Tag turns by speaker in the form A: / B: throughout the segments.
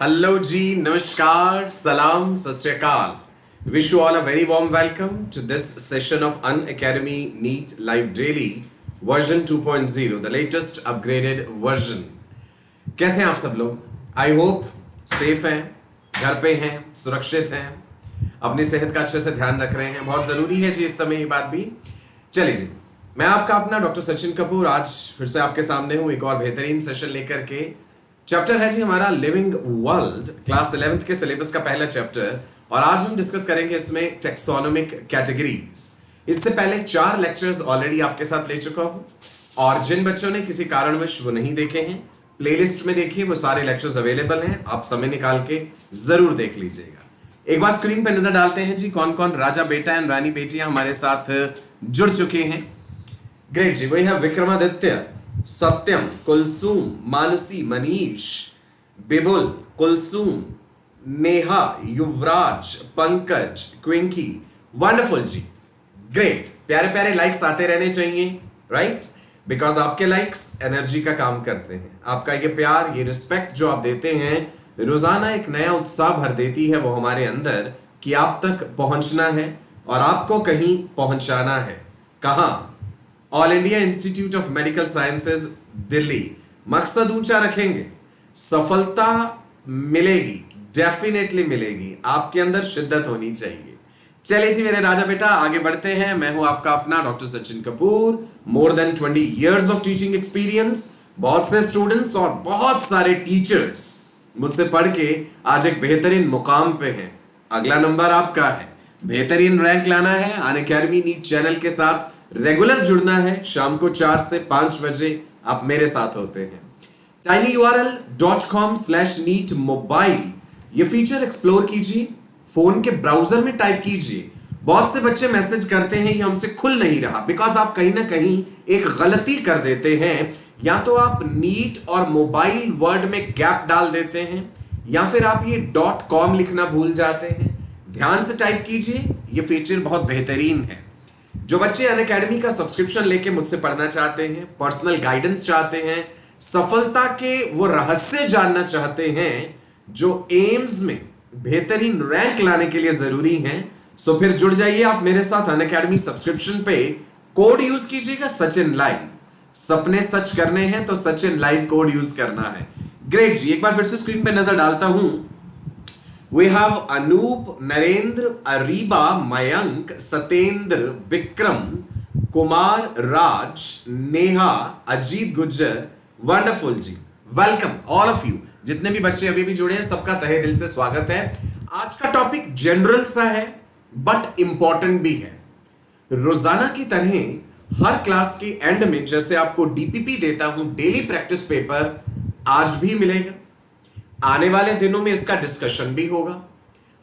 A: Hello जी, नमस्कार, सलाम, सत श्री अकाल. Wish you all a very warm welcome to this session of Unacademy NEET Live Daily version 2.0, the latest upgraded version. कैसे हैं आप सब लोग? आई होप सेफ हैं, घर पे हैं, सुरक्षित हैं, अपनी सेहत का अच्छे से ध्यान रख रहे हैं. बहुत जरूरी है जी इस समय ये बात भी. चलिए जी, मैं आपका अपना डॉक्टर सचिन कपूर आज फिर से आपके सामने हूं एक और बेहतरीन सेशन लेकर के. चैप्टर है जी हमारा लिविंग वर्ल्ड, क्लास 11th के सिलेबस का पहला चैप्टर, और आज हम डिस्कस करेंगे इसमें टेक्सोनोमिक कैटेगरीज. इससे पहले 4 लेक्चर्स ऑलरेडी आपके साथ ले चुका हूं, और जिन बच्चों ने किसी कारणवश वो नहीं देखे हैं, प्लेलिस्ट में देखिए, वो सारे लेक्चर्स अवेलेबल हैं. आप समय निकाल के जरूर देख लीजिएगा. एक बार स्क्रीन पर नजर डालते हैं जी कौन कौन राजा बेटा एंड रानी बेटियां हमारे साथ जुड़ चुके हैं. ग्रेट जी, वही है विक्रमादित्य, सत्यम, कुलसुम, मानसी, मनीष, बिबुल, कुलसुम, नेहा, युवराज, पंकज, क्विंकी. वंडरफुल जी, ग्रेट. प्यारे प्यारे लाइक्स आते रहने चाहिए, राइट? बिकॉज आपके लाइक्स एनर्जी का काम करते हैं. आपका ये प्यार, ये रिस्पेक्ट जो आप देते हैं, रोजाना एक नया उत्साह भर देती है वो हमारे अंदर कि आप तक पहुंचना है और आपको कहीं पहुंचाना है. कहां? All India institute of medical sciences Delhi. मकसद ऊंचा रखेंगे, सफलता मिलेगी, डेफिनेटली मिलेगी. आपके अंदर शिद्दत होनी चाहिए. चलिए जी मेरे राजा बेटा, आगे बढ़ते हैं. मैं हूं आपका अपना doctor Sachin Kapoor. More than 20 years of teaching experience. बहुत से स्टूडेंट्स और बहुत सारे टीचर्स मुझसे पढ़ के आज एक बेहतरीन मुकाम पे हैं. अगला नंबर आपका है. बेहतरीन रैंक लाना है, अनअकैडमी नीट चैनल के साथ रेगुलर जुड़ना है. शाम को 4 से 5 बजे आप मेरे साथ होते हैं. tinyurl.com/NEET मोबाइल, ये फीचर एक्सप्लोर कीजिए. फोन के ब्राउजर में टाइप कीजिए. बहुत से बच्चे मैसेज करते हैं ये हमसे खुल नहीं रहा, बिकॉज आप कहीं ना कहीं एक गलती कर देते हैं. या तो आप नीट और मोबाइल वर्ड में गैप डाल देते हैं, या फिर आप ये .com लिखना भूल जाते हैं. ध्यान से टाइप कीजिए, ये फीचर बहुत बेहतरीन है. जो बच्चे अनअकैडमी का सब्सक्रिप्शन लेके मुझसे पढ़ना चाहते हैं, पर्सनल गाइडेंस चाहते हैं, सफलता के वो रहस्य जानना चाहते हैं जो एम्स में बेहतरीन रैंक लाने के लिए जरूरी हैं, सो फिर जुड़ जाइए आप मेरे साथ अनअकैडमी सब्सक्रिप्शन पे. कोड यूज कीजिएगा सचिन लाइव. सपने सच करने हैं तो सचिन लाइव कोड यूज करना है. ग्रेट जी, एक बार फिर से स्क्रीन पे नजर डालता हूं. We have Anup, Narendra, Ariba, Mayank, Satyendra, Vikram, Kumar, Raj, Neha, Ajit Gujjar. Wonderful जी, वेलकम ऑल ऑफ यू. जितने भी बच्चे अभी भी जुड़े हैं सबका तहे दिल से स्वागत है. आज का टॉपिक जनरल सा है बट इंपॉर्टेंट भी है. रोजाना की तरह हर क्लास के एंड में जैसे आपको डीपीपी देता हूं, डेली प्रैक्टिस पेपर, आज भी मिलेगा. आने वाले दिनों में इसका डिस्कशन भी होगा.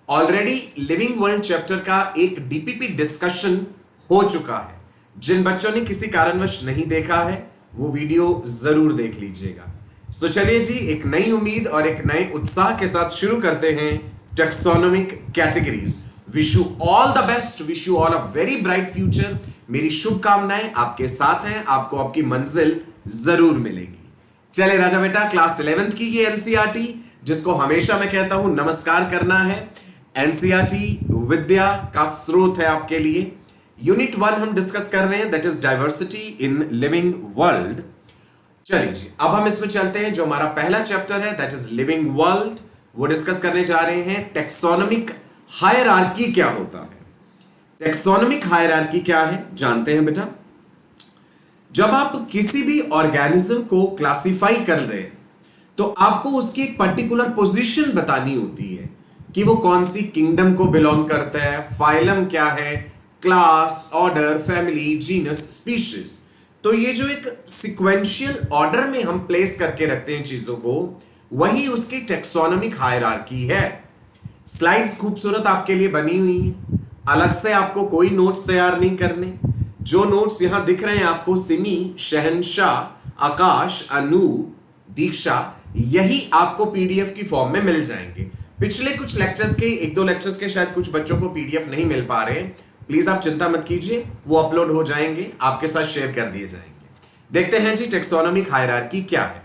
A: ऑलरेडी लिविंग वर्ल्ड चैप्टर का एक डीपीपी डिस्कशन हो चुका है. जिन बच्चों ने किसी कारणवश नहीं देखा है वो वीडियो जरूर देख लीजिएगा. तो चलिए जी, एक नई उम्मीद और एक नए उत्साह के साथ शुरू करते हैं taxonomic categories. Wish you all the best, wish you all a very bright future. मेरी शुभकामनाएं आपके साथ हैं, आपको आपकी मंजिल जरूर मिलेगी. चले राजा बेटा, क्लास 11th की ये एनसीईआरटी, जिसको हमेशा मैं कहता हूं नमस्कार करना है. एनसीईआरटी विद्या का स्रोत है आपके लिए. यूनिट 1 हम डिस्कस कर रहे हैं, that is diversity in living world. चलिए जी, अब हम इसमें चलते हैं. जो हमारा पहला चैप्टर है दैट इज लिविंग वर्ल्ड, वो डिस्कस करने जा रहे हैं. टेक्सोनोमिक हायरार्की क्या होता है? टेक्सोनोमिक हायरार्की क्या है जानते हैं बेटा. जब आप किसी भी ऑर्गेनिज्म को क्लासिफाई कर रहे हैं तो आपको उसकी एक पर्टिकुलर पोजीशन बतानी होती है कि वो कौन सी किंगडम को बिलोंग करता है, फाइलम क्या है, class, order, family, genus, species. तो ये जो एक सिक्वेंशियल ऑर्डर में हम प्लेस करके रखते हैं चीजों को, वही उसकी टेक्सोनोमिक हायरार्की है. स्लाइड्स खूबसूरत आपके लिए बनी हुई है. अलग से आपको कोई नोट्स तैयार नहीं करने. जो नोट्स यहां दिख रहे हैं आपको, सिमी, शहनशाह, आकाश, अनु, दीक्षा, यही आपको पीडीएफ की फॉर्म में मिल जाएंगे. पिछले कुछ लेक्चर्स के, 1-2 लेक्चर्स के शायद कुछ बच्चों को पीडीएफ नहीं मिल पा रहे. प्लीज आप चिंता मत कीजिए, वो अपलोड हो जाएंगे, आपके साथ शेयर कर दिए जाएंगे. देखते हैं जी टेक्सोनोमिक हायरार्की क्या है.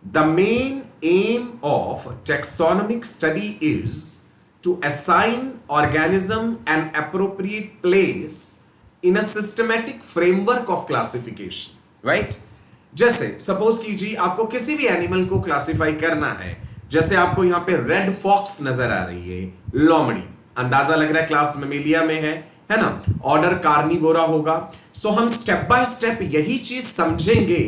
A: The main aim of taxonomic study is to assign organism an appropriate place in a systematic framework of classification, right? जैसे सपोज कीजिए आपको किसी भी एनिमल को क्लासिफाई करना है, जैसे आपको यहां पे रेड फॉक्स नजर आ रही है, लोमड़ी, अंदाजा लग रहा है क्लास मेमेलिया में है ना, ऑर्डर कार्निवोरा होगा। सो हम स्टेप बाय स्टेप यही चीज समझेंगे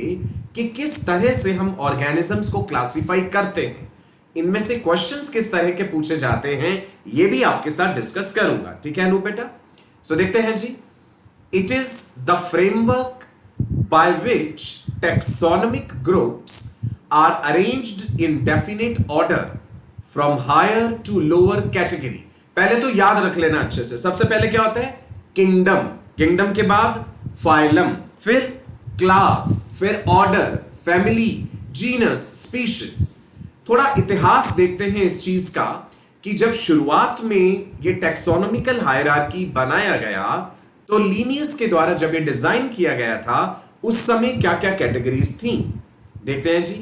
A: कि किस तरह से हम ऑर्गेनिजम्स को क्लासिफाई करते हैं, इनमें से क्वेश्चंस किस तरह के पूछे जाते हैं, ये भी आपके साथ डिस्कस करूंगा। ठीक है अनूप बेटा? सो देखते हैं जी। It is the framework by which taxonomic groups are arranged in definite order from higher to lower category। पहले तो याद रख लेना अच्छे से, सबसे पहले क्या होता है? किंगडम, किंगडम के बाद फाइलम, फिर क्लास, फिर ऑर्डर, फैमिली, जीनस, स्पीशीज। थोड़ा इतिहास देखते हैं इस चीज का कि जब शुरुआत में ये टैक्सोनॉमिकल हायरार्की बनाया गया तो लिनियस के द्वारा जब ये डिजाइन किया गया था उस समय क्या क्या कैटेगरीज थी, देखते हैं जी।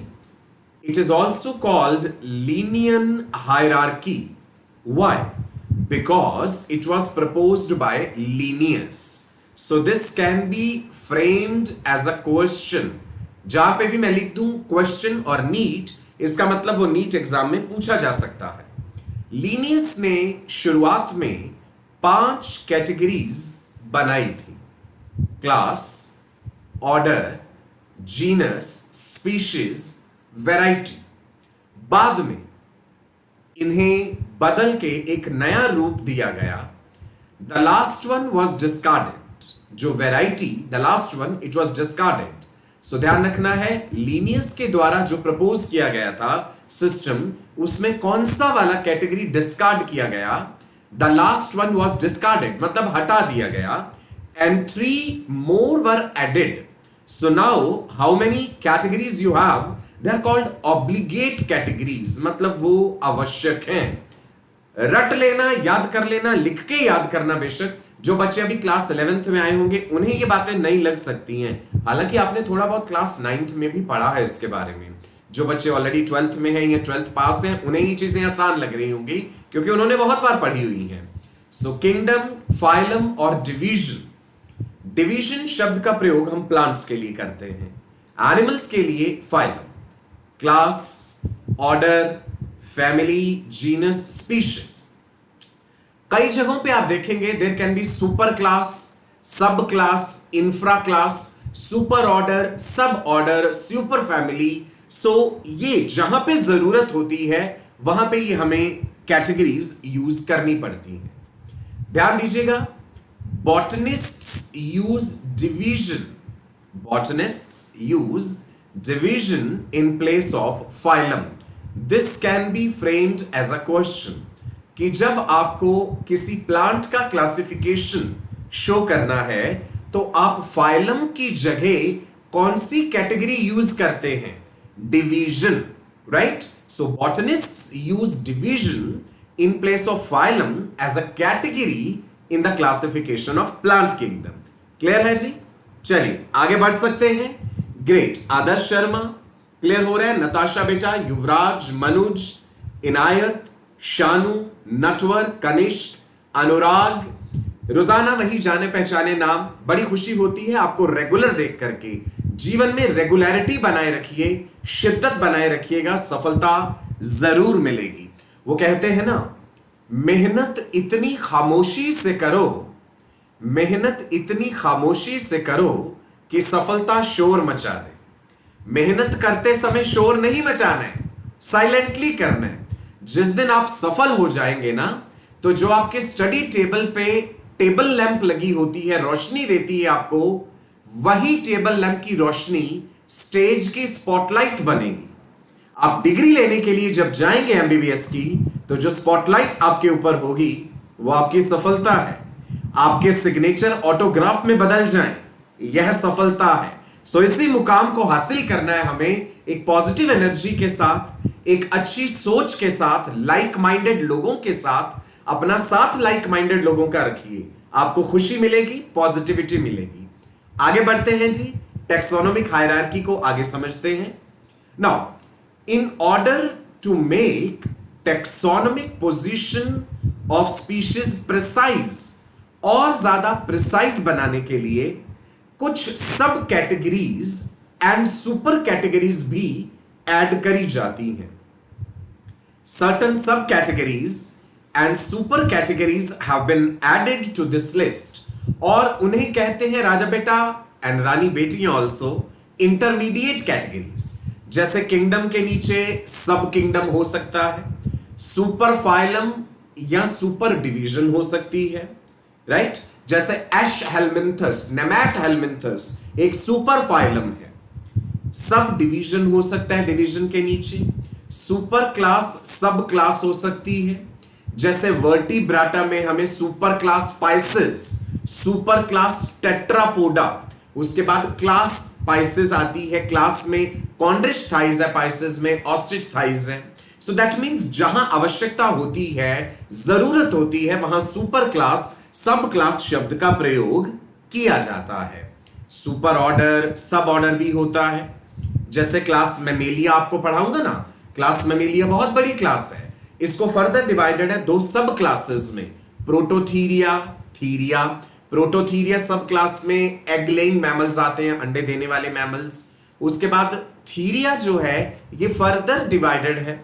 A: It is also called Linnaean hierarchy. Why? Because it was proposed by Linnaeus. So this can be framed as a question. जहां पे भी मैं लिख दूं क्वेश्चन और नीट, इसका मतलब वो नीट एग्जाम में पूछा जा सकता है। लीनियस ने शुरुआत में 5 कैटेगरीज बनाई थी, class, order, genus, species, variety. बाद में इन्हें बदल के एक नया रूप दिया गया। The last one was discarded. जो variety, the last one, it was discarded. So ध्यान रखना है, लीनियस के द्वारा जो प्रपोज किया गया था सिस्टम, उसमें कौन सा वाला कैटेगरी डिस्कार्ड किया गया? The last one was discarded, मतलब हटा दिया गया। And 3 more were added. So now how many categories you have? They are called obligate categories, मतलब वो आवश्यक हैं। रट लेना, याद कर लेना, लिख के याद करना। बेशक जो बच्चे अभी क्लास 11th में आए होंगे उन्हें ये बातें नहीं लग सकती हैं, हालांकि आपने थोड़ा बहुत क्लास 9th में भी पढ़ा है इसके बारे में। जो बच्चे ऑलरेडी 12th में हैं या 12th पास हैं उन्हें ये चीजें आसान लग रही होंगी क्योंकि उन्होंने बहुत बार पढ़ी हुई हैं। सो किंगडम, फाइलम और डिवीजन। डिवीजन शब्द का प्रयोग हम प्लांट्स के लिए करते हैं, एनिमल्स के लिए phylum, class, order, family, genus, species. कई जगहों पे आप देखेंगे there can be superclass, subclass, infraclass, superorder, suborder, superfamily. So ये जहां पे जरूरत होती है वहां पे ये हमें कैटेगरीज यूज करनी पड़ती हैं। ध्यान दीजिएगा, बॉटनिस्ट्स use division. Botanists use division in place of phylum. This can be framed as a question कि जब आपको किसी प्लांट का क्लासिफिकेशन शो करना है तो आप फाइलम की जगह कौन सी कैटेगरी यूज करते हैं? Division, right? So botanists use division in place of phylum as a category in the classification of plant kingdom. Clear है जी? चलिए आगे बढ़ सकते हैं। ग्रेट, आदर्श शर्मा क्लियर हो रहा है, नताशा बेटा, युवराज, मनुज, इनायत, शानू, नटवर, कनिष्क, अनुराग। रोजाना वही जाने पहचाने नाम, बड़ी खुशी होती है आपको रेगुलर देख करके। जीवन में रेगुलरिटी बनाए रखिए, शिद्दत बनाए रखिएगा, सफलता जरूर मिलेगी। वो कहते हैं ना, मेहनत इतनी खामोशी से करो, मेहनत इतनी खामोशी से करो कि सफलता शोर मचा दे। मेहनत करते समय शोर नहीं मचाना है, साइलेंटली करना है। जिस दिन आप सफल हो जाएंगे ना, तो जो आपके स्टडी टेबल पे टेबल लैंप लगी होती है, रोशनी देती है आपको, वही टेबल लैंप की रोशनी स्टेज की स्पॉटलाइट बनेगी। आप डिग्री लेने के लिए जब जाएंगे एमबीबीएस की, तो जो स्पॉटलाइट आपके ऊपर होगी वो आपकी सफलता है। आपके सिग्नेचर ऑटोग्राफ में बदल जाएं, यह सफलता है। सो इसी मुकाम को हासिल करना है हमें एक पॉजिटिव एनर्जी के साथ, एक अच्छी सोच के साथ, लाइक माइंडेड लोगों के साथ। अपना साथ लाइक माइंडेड लोगों का रखिए, आपको खुशी मिलेगी, पॉजिटिविटी मिलेगी। आगे बढ़ते हैं जी, टैक्सोनॉमिक हायरार्की को आगे समझते हैं। Now in order to make taxonomic position of species precise, और ज्यादा प्रिसाइज बनाने के लिए कुछ सब कैटेगरीज एंड सुपर कैटेगरीज भी ऐड करी जाती हैं. Certain subcategories and super categories have been added to this list, और उन्हें कहते हैं राजा बेटा एंड रानी बेटियां ऑल्सो इंटरमीडिएट कैटेगरीज. जैसे किंगडम के नीचे सब किंगडम हो सकता है, सुपर फाइलम या सुपर डिवीजन हो सकती है, राइट? जैसे एश हेलमिंथस, नेमैट हेलमिंथस एक सुपर फाइलम है. सब डिवीजन हो सकता है डिवीजन के नीचे. सुपर क्लास सब क्लास हो सकती है. जैसे वर्टिब्राटा में हमें super class spices, super class Tetrapoda, उसके बाद क्लास स्पाइसेस आती है. क्लास में कॉन्ड्रिच थाइज है, पाइसेस में ऑस्ट्रिच थाइज है. सो दैट मींस जहां आवश्यकता होती है, जरूरत होती है, वहां सुपर क्लास सब क्लास शब्द का प्रयोग किया जाता है. सुपर ऑर्डर सब ऑर्डर भी होता है. जैसे क्लास मैमेलिया आपको पढ़ाऊंगा ना, क्लास मैमेलिया बहुत बड़ी क्लास है. इसको फर्दर डिवाइडेड है दो सब क्लासेस में, प्रोटोथीरिया, थीरिया. प्रोटोथीरिया सब क्लास में एग लेइंग मैमल्स आते हैं, अंडे देने वाले मैमल्स. उसके बाद थीरिया जो है ये फर्दर डिवाइडेड है,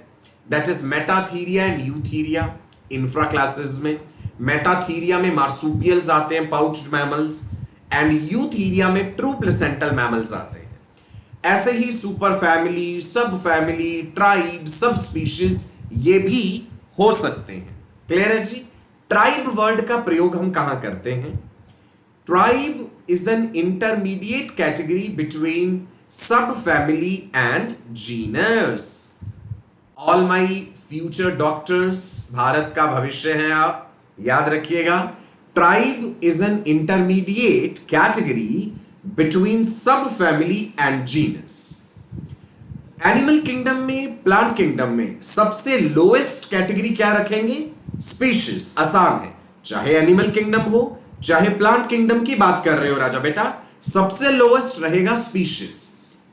A: that is Metatheria and Eutheria infra classes में. मेटाथीरिया में मार्सुपियल्स आते हैं, पाउच्ड मैमल्स, एंड यूथीरिया में ट्रू प्लेसेंटल मैमल्स आते हैं. ऐसे ही सुपर फैमिली, सब फैमिली, ट्राइब, सब स्पीशीज ये भी हो सकते हैं. क्लियर है जी? ट्राइब वर्ड का प्रयोग हम कहां करते हैं? Tribe is an intermediate category between subfamily and genus. All my future doctors, Bharat का भविष्य हैं आप, याद रखिएगा. Tribe is an intermediate category between subfamily and genus. Animal kingdom में, प्लांट किंगडम में सबसे लोएस्ट कैटेगरी क्या रखेंगे? स्पीशीज. आसान है, चाहे एनिमल किंगडम हो चाहे प्लांट किंगडम की बात कर रहे हो राजा बेटा, सबसे लोएस्ट रहेगा स्पीशीज.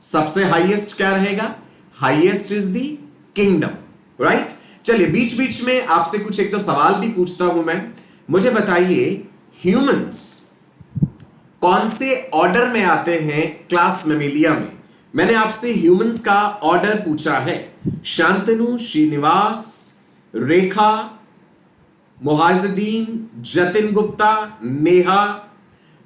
A: सबसे हाईएस्ट क्या रहेगा? Highest is the kingdom, right? चलिए बीच बीच में आपसे कुछ एक दो सवाल भी पूछता हूं मैं. मुझे बताइए ह्यूमंस कौन से ऑर्डर में आते हैं क्लास मैमेलिया में? मैंने आपसे ह्यूमंस का ऑर्डर पूछा है. शांतनु, श्रीनिवास, रेखा, मुहाजुद्दीन, जतिन गुप्ता, नेहा,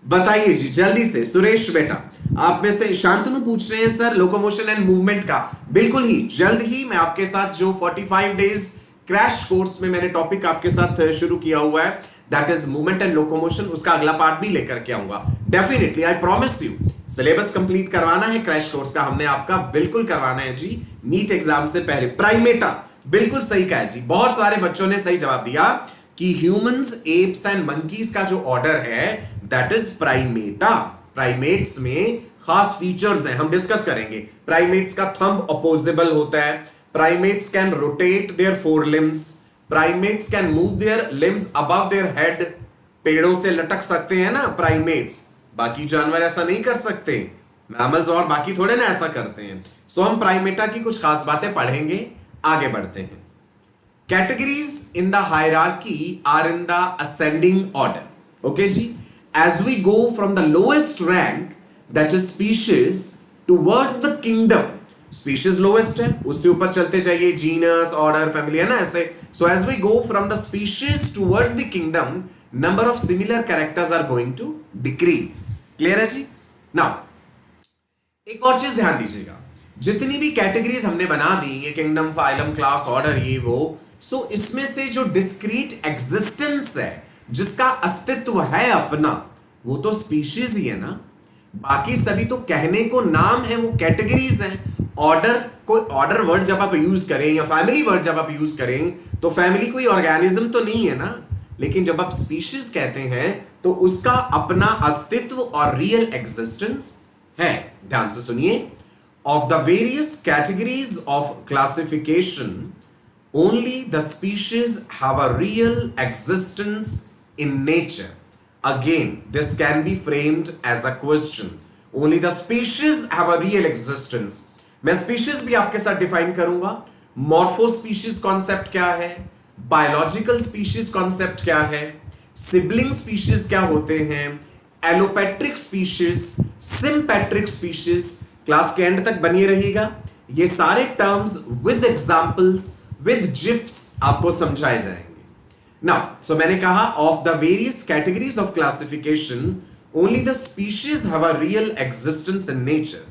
A: बताइए जी जल्दी से. सुरेश बेटा आप में से शांतनु पूछ रहे हैं सर लोकोमोशन एंड मूवमेंट का. बिल्कुल ही जल्द ही मैं आपके साथ जो 45 डेज क्रैश कोर्स में मैंने टॉपिक आपके साथ शुरू किया हुआ है, that is movement and locomotion, उसका अगला पार्ट भी लेकर के आऊंगा. Definitely I promise you. Syllabus complete करवाना है क्रैश कोर्स का, हमने आपका बिल्कुल करवाना है जी, नीट एग्जाम से पहले. प्राइमेटा, बिल्कुल सही कहा जी. बहुत सारे बच्चों ने सही जवाब दिया कि ह्यूमंस, एप्स एंड मंकीज का जो ऑर्डर है दैट इज प्राइमेटा. प्राइमेट्स में खास फीचर्स हैं, हम डिस्कस करेंगे. प्राइमेट्स का थंब अपोजिबल होता है. Primates can rotate their four limbs. Primates can move their limbs above their head. पेड़ों से लटक सकते हैं ना प्राइमेट्स, बाकी जानवर ऐसा नहीं कर सकते. मैमल्स और बाकी थोड़े ना ऐसा करते हैं. सो हम प्राइमेटा की कुछ खास बातें पढ़ेंगे. आगे बढ़ते हैं. Categories in the hierarchy are in the ascending order. Okay जी? As we go from the lowest rank, that is species, towards the kingdom. Species lowest है, उसके ऊपर चलते जाइए, genus, order, family है ना ऐसे. So as we go from the species towards the kingdom, number of similar characters are going to decrease. Clear है जी? Now, एक और चीज ध्यान दीजिएगा. जितनी भी कैटेगरीज हमने बना दी, ये किंगडम, फाइलम, क्लास, ऑर्डर, ये वो, सो इसमें से जो डिस्क्रीट एग्जिस्टेंस है, जिसका अस्तित्व है अपना, वो तो स्पीशीज ही है ना. बाकी सभी तो कहने को नाम है, वो कैटेगरीज हैं. ऑर्डर, कोई ऑर्डर वर्ड जब आप यूज करें या फैमिली वर्ड जब आप यूज करें तो फैमिली कोई ऑर्गेनिज्म तो नहीं है ना. लेकिन जब आप स्पीशीज कहते हैं तो उसका अपना अस्तित्व और रियल एग्जिस्टेंस है. ध्यान से सुनिए. Of the various categories of classification, only the species have a real existence in nature. Again, this can be framed as a question. Only the species have a real existence. मैं species भी आपके साथ define करूंगा। Morpho species concept क्या है, biological species concept क्या है, sibling species क्या होते हैं, allopatric species, sympatric species. Class के एंड तक बनिए रहिएगा। ये सारे terms with examples, with GIFs आपको समझाए जाएंगे। नाउ सो मैंने कहा of the various categories of classification only the species have a real existence in nature.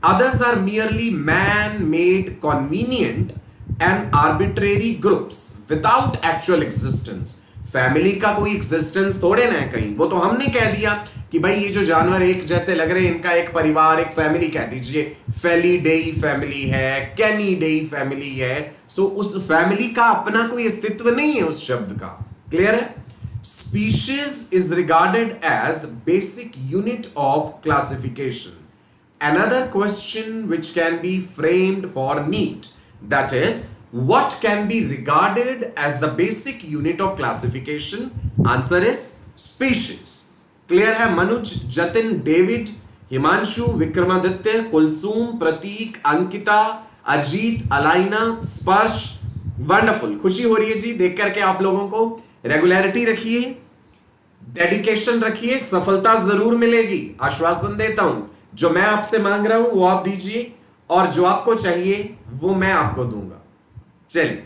A: Others are merely man-made, convenient and arbitrary groups without actual existence. Family का कोई existence थोड़े ना है कहीं, वो तो हमने कह दिया कि भाई ये जो जानवर एक जैसे लग रहे हैं इनका एक परिवार, एक फैमिली कह दीजिए। फेलिडेई फैमिली है, कैनिडेई फैमिली है। सो उस फैमिली का अपना कोई अस्तित्व नहीं है उस शब्द का। क्लियर है? Species is regarded as basic unit of classification. Another question which can be framed for NEET, that is, what can be regarded as the basic unit of classification? Answer is species. Clear है? मनुज, Jatin, David, Himanshu, Vikramaditya, Kulsum, प्रतीक, अंकिता, अजीत, अलाइना, स्पर्श। Wonderful, खुशी हो रही है जी देख करके आप लोगों को। रेगुलरिटी रखिए, डेडिकेशन रखिए, सफलता जरूर मिलेगी, आश्वासन देता हूं। जो मैं आपसे मांग रहा हूं वो आप दीजिए, और जो आपको चाहिए वो मैं आपको दूंगा। चलिए,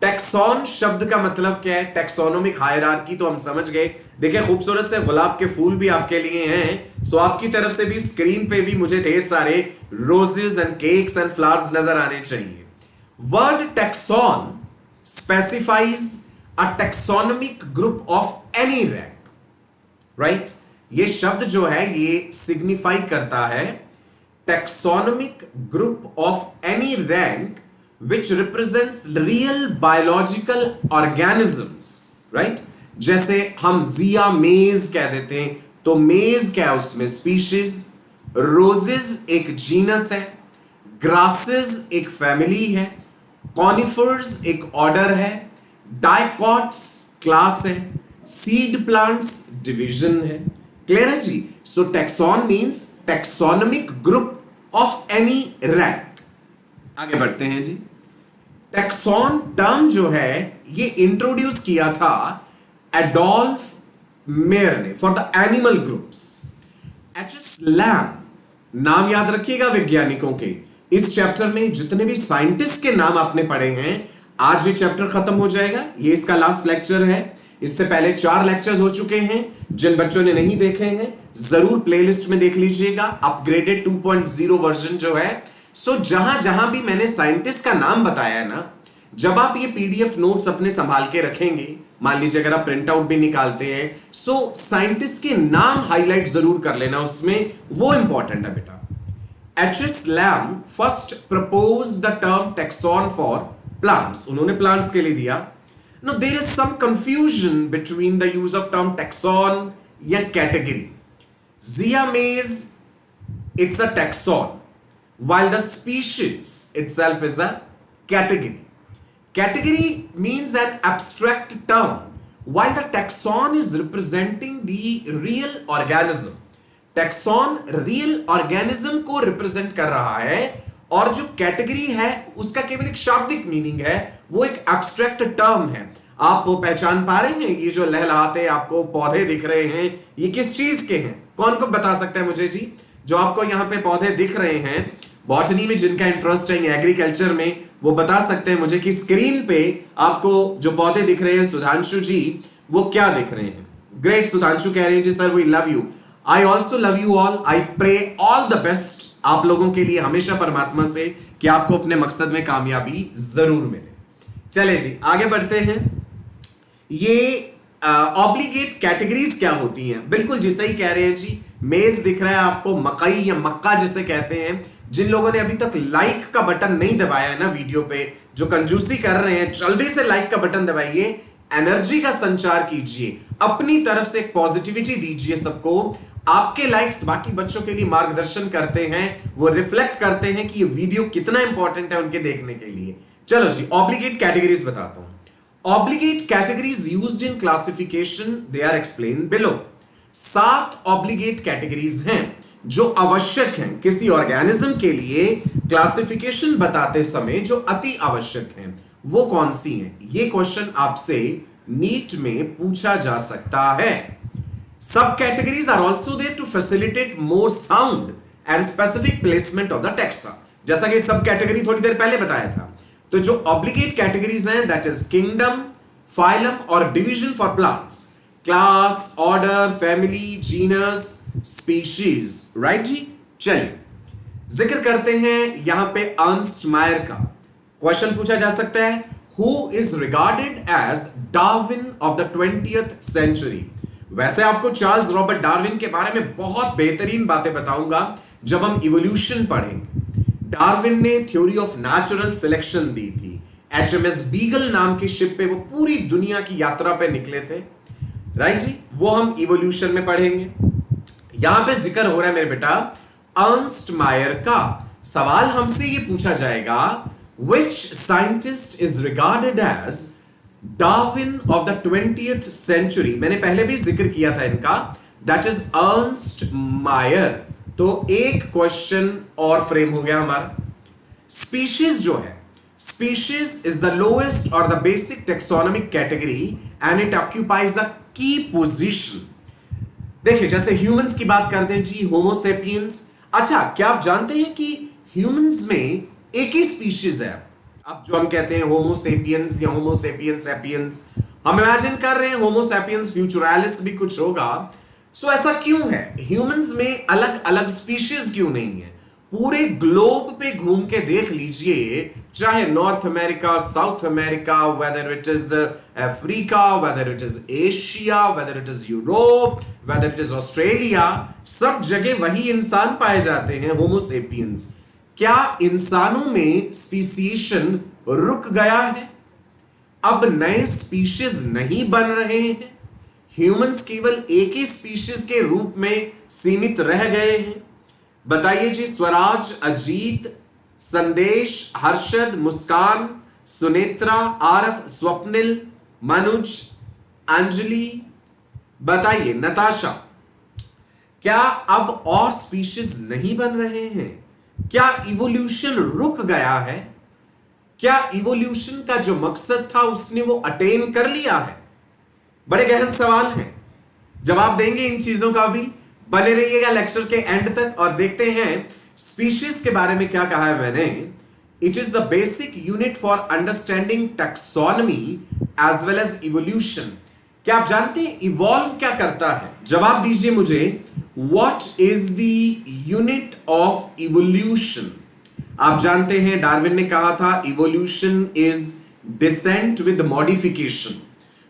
A: टेक्सॉन शब्द का मतलब क्या है? टेक्सोनोमिक हायरार्की तो हम समझ गए। देखिए, खूबसूरत से गुलाब के फूल भी आपके लिए हैं। सो आपकी तरफ से भी स्क्रीन पे भी मुझे ढेर सारे roses and cakes and flowers नजर आने चाहिए। Word tax on specifies a taxonomic group of any rank, right? ये शब्द जो है ये सिग्निफाई करता है taxonomic group of any rank which represents real biological organisms, right? जैसे हम जिया मेज कह देते हैं, तो मेज क्या है उसमें? स्पीशीज। रोजेस एक जीनस है, ग्रासेस एक फैमिली है, कॉनिफर्स एक ऑर्डर है, डाइकॉट्स क्लास है, सीड प्लांट्स डिवीजन है। क्लियर है जी? So taxon means taxonomic group of any rank. आगे बढ़ते हैं जी। टेक्सॉन टर्म जो है ये इंट्रोड्यूस किया था एडोल्फ मेयर ने for the animal groups. H S. Lam, नाम याद रखिएगा वैज्ञानिकों के। इस चैप्टर में जितने भी साइंटिस्ट के नाम आपने पढ़े हैं, आज ये चैप्टर खत्म हो जाएगा। ये इसका लास्ट लेक्चर है। इससे पहले 4 लेक्चर्स हो चुके हैं। जिन बच्चों ने नहीं देखे हैं जरूर प्लेलिस्ट में देख लीजिएगा, अपग्रेडेड 2.0 वर्जन जो है। सो जहां जहां भी मैंने साइंटिस्ट का नाम बताया है ना, जब आप ये पीडीएफ नोट्स अपने संभाल के रखेंगे, मान लीजिए अगर आप प्रिंट आउट भी निकालते हैं, सो साइंटिस्ट के नाम हाईलाइट जरूर कर लेना उसमें, वो इंपॉर्टेंट है बेटा। H S. Lam first propose the term taxon for plants. उन्होंने प्लांट्स के लिए दिया। Now there is some confusion between the use of term taxon या category. Zea mays, it's a taxon, while the species itself is a category. Category means an abstract term, while the taxon is representing the real organism. Taxon real organism को represent कर रहा है, और जो category है उसका केवल एक शाब्दिक मीनिंग है, वो एक एब्स्ट्रैक्ट टर्म है। आप वो पहचान पा रहे हैं? ये जो लहलहाते आपको पौधे दिख रहे हैं, ये किस चीज के हैं? कौन को बता सकता है मुझे जी? जो आपको यहाँ पे पौधे दिख रहे हैं, बॉटनी में जिनका इंटरेस्ट है, एग्रीकल्चर में, वो बता सकते हैं मुझे कि स्क्रीन पे आपको जो पौधे दिख रहे हैं सुधांशु जी, वो क्या दिख रहे हैं? ग्रेट, सुधांशु कह रहे हैं जी sir we love you. I also love you all. I pray all the best आप लोगों के लिए हमेशा परमात्मा से कि आपको अपने मकसद में कामयाबी जरूर मिले। चले जी आगे बढ़ते हैं। ये ऑब्लिगेट कैटेगरीज क्या होती हैं? बिल्कुल जी सही कह रहे हैं जी। मेज दिख रहा है आपको, मकई या मक्का जिसे कहते हैं। जिन लोगों ने अभी तक लाइक का बटन नहीं दबाया है ना वीडियो पे, जो कंजूसी कर रहे हैं, जल्दी से लाइक का बटन दबाइए, एनर्जी का संचार कीजिए, अपनी तरफ से एक पॉजिटिविटी दीजिए सबको। आपके लाइक्स बाकी बच्चों के लिए मार्गदर्शन करते हैं, वो रिफ्लेक्ट करते हैं कि ये वीडियो कितना इंपॉर्टेंट है उनके देखने के लिए। चलो जी ऑब्लिगेट कैटेगरीज बताता हूं। Obligate categories used in classification, they are explain below. 7 obligate categories हैं जो आवश्यक हैं किसी ऑर्गेनिज्म के लिए, क्लासिफिकेशन बताते समय जो अति आवश्यक हैं, वो कौन सी हैं? ये क्वेश्चन आपसे नीट में पूछा जा सकता है। Sub categories are also there to facilitate more sound and specific placement of the text. जैसा कि सब कैटेगरी थोड़ी देर पहले बताया था। तो जो ऑब्लिगेट कैटेगरीज हैं, दैट इज किंगडम, फाइलम और division for plants, class, order, family, genus, species, right जी। चलिए जिक्र करते हैं यहां पे अर्नस्ट मायर का। क्वेश्चन पूछा जा सकता है, who is regarded as Darwin of the 20th century. वैसे आपको चार्ल्स रॉबर्ट डार्विन के बारे में बहुत बेहतरीन बातें बताऊंगा जब हम इवोल्यूशन पढ़ेंगे। डार्विन ने थ्योरी ऑफ नेचुरल सिलेक्शन दी थी। HMS बीगल नाम की शिप पे वो पूरी दुनिया की यात्रा पे निकले थे, राइट जी। वो हम इवोल्यूशन में पढ़ेंगे। यहां पे जिक्र हो रहा है मेरे बेटा अर्नस्ट मायर का। सवाल हमसे ये पूछा जाएगा, which scientist is regarded as Darwin of the 20th century. मैंने पहले भी जिक्र किया था इनका, दैट इज अर्नस्ट मायर। तो एक क्वेश्चन और फ्रेम हो गया हमारा। स्पीशीज जो है, स्पीशीज इज द लोएस्ट और the basic taxonomic category and it occupies the key position. देखिए जैसे ह्यूमंस की बात करते हैं जी, होमो सेपियंस। अच्छा, क्या आप जानते हैं कि ह्यूमंस में एक ही स्पीशीज है? अब जो हम कहते हैं होमो सेपियंस या होमो सेपियंस सेपियंस, हम इमेजिन कर रहे हैं होमो सेपियंस फ्यूचुरालिस भी कुछ होगा। सो ऐसा क्यों है? ह्यूमंस में अलग अलग स्पीशीज क्यों नहीं है? पूरे ग्लोब पे घूम के देख लीजिए, चाहे north America, South America, whether it is Africa, whether it is Asia, whether it is Europe, whether it is Australia, सब जगह वही इंसान पाए जाते हैं, होमो सेपियंस। क्या इंसानों में स्पीसीएशन रुक गया है? अब नए स्पीशीज नहीं बन रहे हैं? ह्यूमंस केवल एक ही स्पीशीज के रूप में सीमित रह गए हैं? बताइए जी। स्वराज, अजीत, संदेश, हर्षद, मुस्कान, सुनेत्रा, आरफ, स्वप्निल, मनुज, अंजलि, बताइए नताशा, क्या अब और स्पीशीज नहीं बन रहे हैं? क्या इवोल्यूशन रुक गया है? क्या इवोल्यूशन का जो मकसद था उसने वो अटेन कर लिया है? बड़े गहन सवाल हैं, जवाब देंगे इन चीजों का भी। बने रहिएगा लेक्चर के एंड तक और देखते हैं स्पीशीज के बारे में क्या कहा है मैंने। It is the basic unit for understanding taxonomy as well as evolution. क्या आप जानते हैं इवॉल्व क्या करता है? जवाब दीजिए मुझे, what is the unit of evolution? आप जानते हैं डार्विन ने कहा था evolution is descent with modification.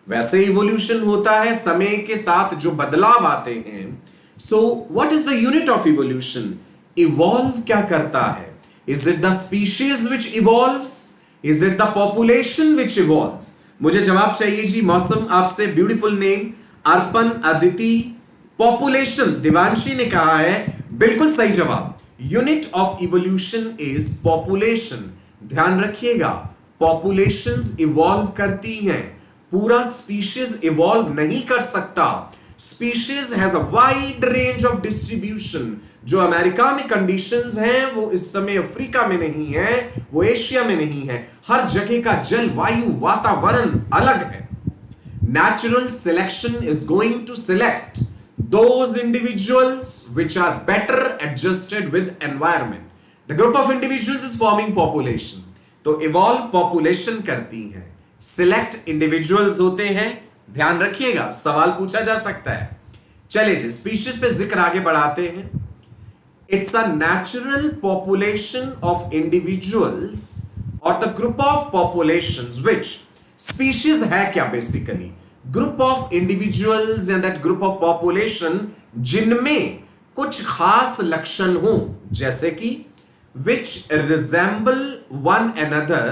A: वैसे इवोल्यूशन होता है समय के साथ जो बदलाव आते हैं। So what is the unit of evolution? Evolve क्या करता है? Is it the species which evolves? Is it the population which evolves? मुझे जवाब चाहिए जी। मौसम आपसे beautiful name, Arpan, Aditi, population, Divanshi ने कहा है बिल्कुल सही जवाब। Unit of evolution is population. ध्यान रखिएगा, पॉपुलेशंस इवॉल्व करती हैं, पूरा स्पीशीज इवॉल्व नहीं कर सकता। Species has a wide range of distribution. जो अमेरिका में कंडीशंस हैं वो इस समय अफ्रीका में नहीं है, वो एशिया में नहीं है। हर जगह का जलवायु वातावरण अलग है। Natural selection is going to select those individuals which are better adjusted with environment. The group of individuals is forming population. तो evolve population करती है, select individuals होते हैं। ध्यान रखिएगा, सवाल पूछा जा सकता है। चलिए जी, स्पीशीज पे जिक्र आगे बढ़ाते हैं। It's a natural population of individuals or the group of populations which species है क्या basically? Group of individuals and that group of population जिनमें कुछ खास लक्षण हो, जैसे कि which resemble one another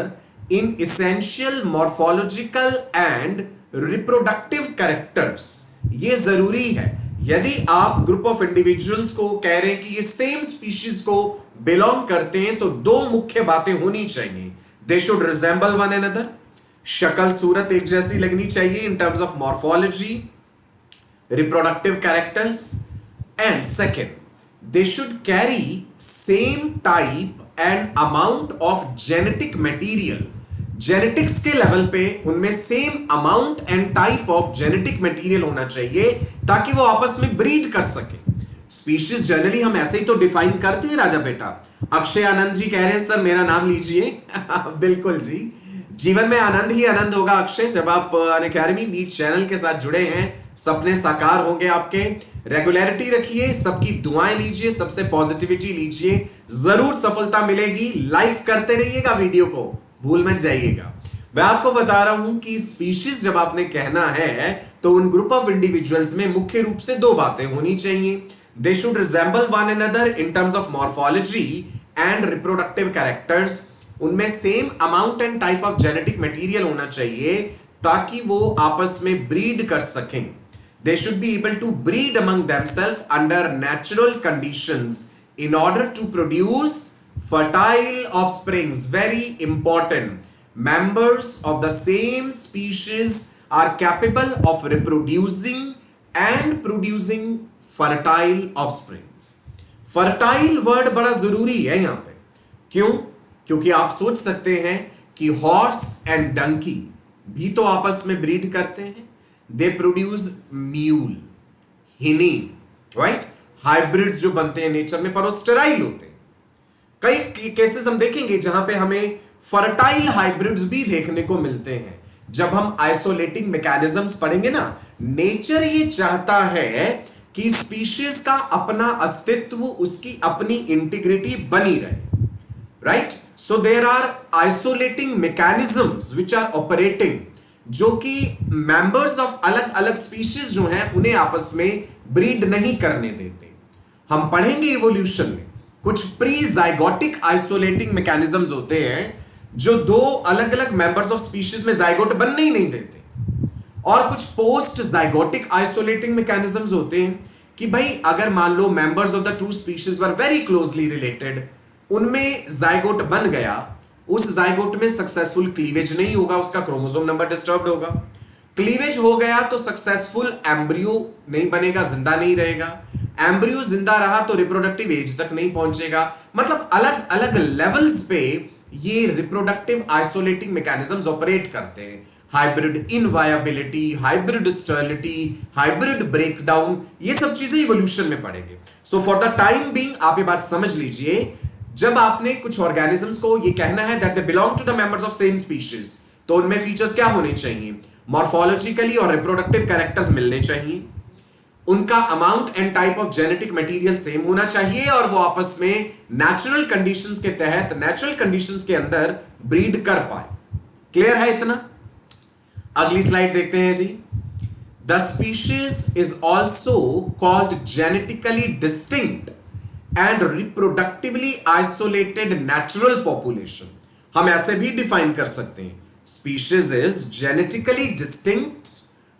A: in essential morphological and reproductive characters। ये जरूरी है। यदि आप ग्रुप ऑफ इंडिविजुअल्स को कह रहे हैं कि ये सेम स्पीशीज को बिलोंग करते हैं, तो दो मुख्य बातें होनी चाहिए। They should resemble one another, शक्ल सूरत एक जैसी लगनी चाहिए इन terms of morphology, reproductive characters, and second they should carry same type and amount of genetic material. Genetics के लेवल पे उनमें same amount and type of genetic material होना चाहिए ताकि वो आपस में ब्रीड कर सके। स्पीशीज जनरली हम ऐसे ही तो डिफाइन करते हैं राजा बेटा। अक्षय आनंद जी कह रहे हैं सर मेरा नाम लीजिए। बिल्कुल जी, जीवन में आनंद ही आनंद होगा अक्षय जब आप अनअकैडमी मीट चैनल के साथ जुड़े हैं। सपने साकार होंगे आपके। रेगुलरिटी रखिए, सबकी दुआएं लीजिए, सबसे पॉजिटिविटी लीजिए, जरूर सफलता मिलेगी। लाइक करते रहिएगा वीडियो को, भूल मत जाइएगा। मैं आपको बता रहा हूं कि स्पीशीज जब आपने कहना है तो उन ग्रुप ऑफ इंडिविजुअल्स में मुख्य रूप से दो बातें होनी चाहिए। They should resemble one another in terms of morphology and reproductive characters. उनमें same amount and type of genetic material होना चाहिए ताकि वो आपस में ब्रीड कर सकें। They should be able to breed among themselves under natural conditions in order to produce fertile offsprings. Very important. Members of the same species are capable of reproducing and producing fertile offsprings. Fertile word बड़ा जरूरी है यहां पे। क्यों? क्योंकि आप सोच सकते हैं कि हॉर्स एंड डंकी भी तो आपस में ब्रीड करते हैं। दे प्रोड्यूस म्यूल, हिनी, राइट। हाइब्रिड्स जो बनते हैं नेचर में पर वो स्टेराइल होते हैं। कई केसेस हम देखेंगे जहां पे हमें फर्टाइल हाइब्रिड्स भी देखने को मिलते हैं। जब हम आइसोलेटिंग मैकेनिज्म्स पढ़ेंगे ना, नेचर ये चाहता है कि स्पीशीज का अपना अस्तित्व, उसकी अपनी इंटीग्रिटी बनी रहे, right. So there are isolating mechanisms which are operating, जो कि मेंबर्स ऑफ अलग अलग स्पीशीज जो हैं उन्हें आपस में ब्रीड नहीं करने देते। हम पढ़ेंगे इवोल्यूशन में कुछ प्री जाइगोटिक आइसोलेटिंग मैकेनिज्म्स होते हैं जो दो अलग अलग मेंबर्स ऑफ स्पीशीज में जाइगोट बनने ही नहीं देते, और कुछ पोस्ट जाइगोटिक आइसोलेटिंग मैकेनिज्म्स होते हैं कि भाई अगर मान लो members of the two species were very closely related, उनमें जाइगोट बन गया, उस जाइगोट में सक्सेसफुल क्लीवेज नहीं होगा, उसका क्रोमोसोम नंबर डिस्टर्ब्ड होगा। क्लीवेज हो गया तो सक्सेसफुल एम्ब्रियो नहीं बनेगा, जिंदा नहीं रहेगा। एम्ब्रियो जिंदा रहा तो रिप्रोडक्टिव एज तक नहीं पहुंचेगा। मतलब अलग अलग लेवल्स पे ये रिप्रोडक्टिव आइसोलेटिंग मैकेनिज्म्स ऑपरेट करते हैं। Hybrid inviability, hybrid sterility, hybrid breakdown, ये सब चीजें इवोल्यूशन में पढ़ेंगे। So for the time being आप ये बात समझ लीजिए, जब आपने कुछ ऑर्गेनिजम्स को ये कहना है that they belong to the members of same species, तो उनमें फीचर्स क्या होने चाहिए? मॉर्फोलॉजिकली और रिप्रोडक्टिव कैरेक्टर्स मिलने चाहिए, उनका amount and type of genetic material same होना चाहिए, और वो आपस में नेचुरल कंडीशंस के तहत, नेचुरल कंडीशंस के अंदर ब्रीड कर पाए। क्लियर है इतना? अगली स्लाइड देखते हैं जी। The species is also called genetically distinct and reproductively isolated natural population. हम ऐसे भी डिफाइन कर सकते हैं, species is genetically distinct,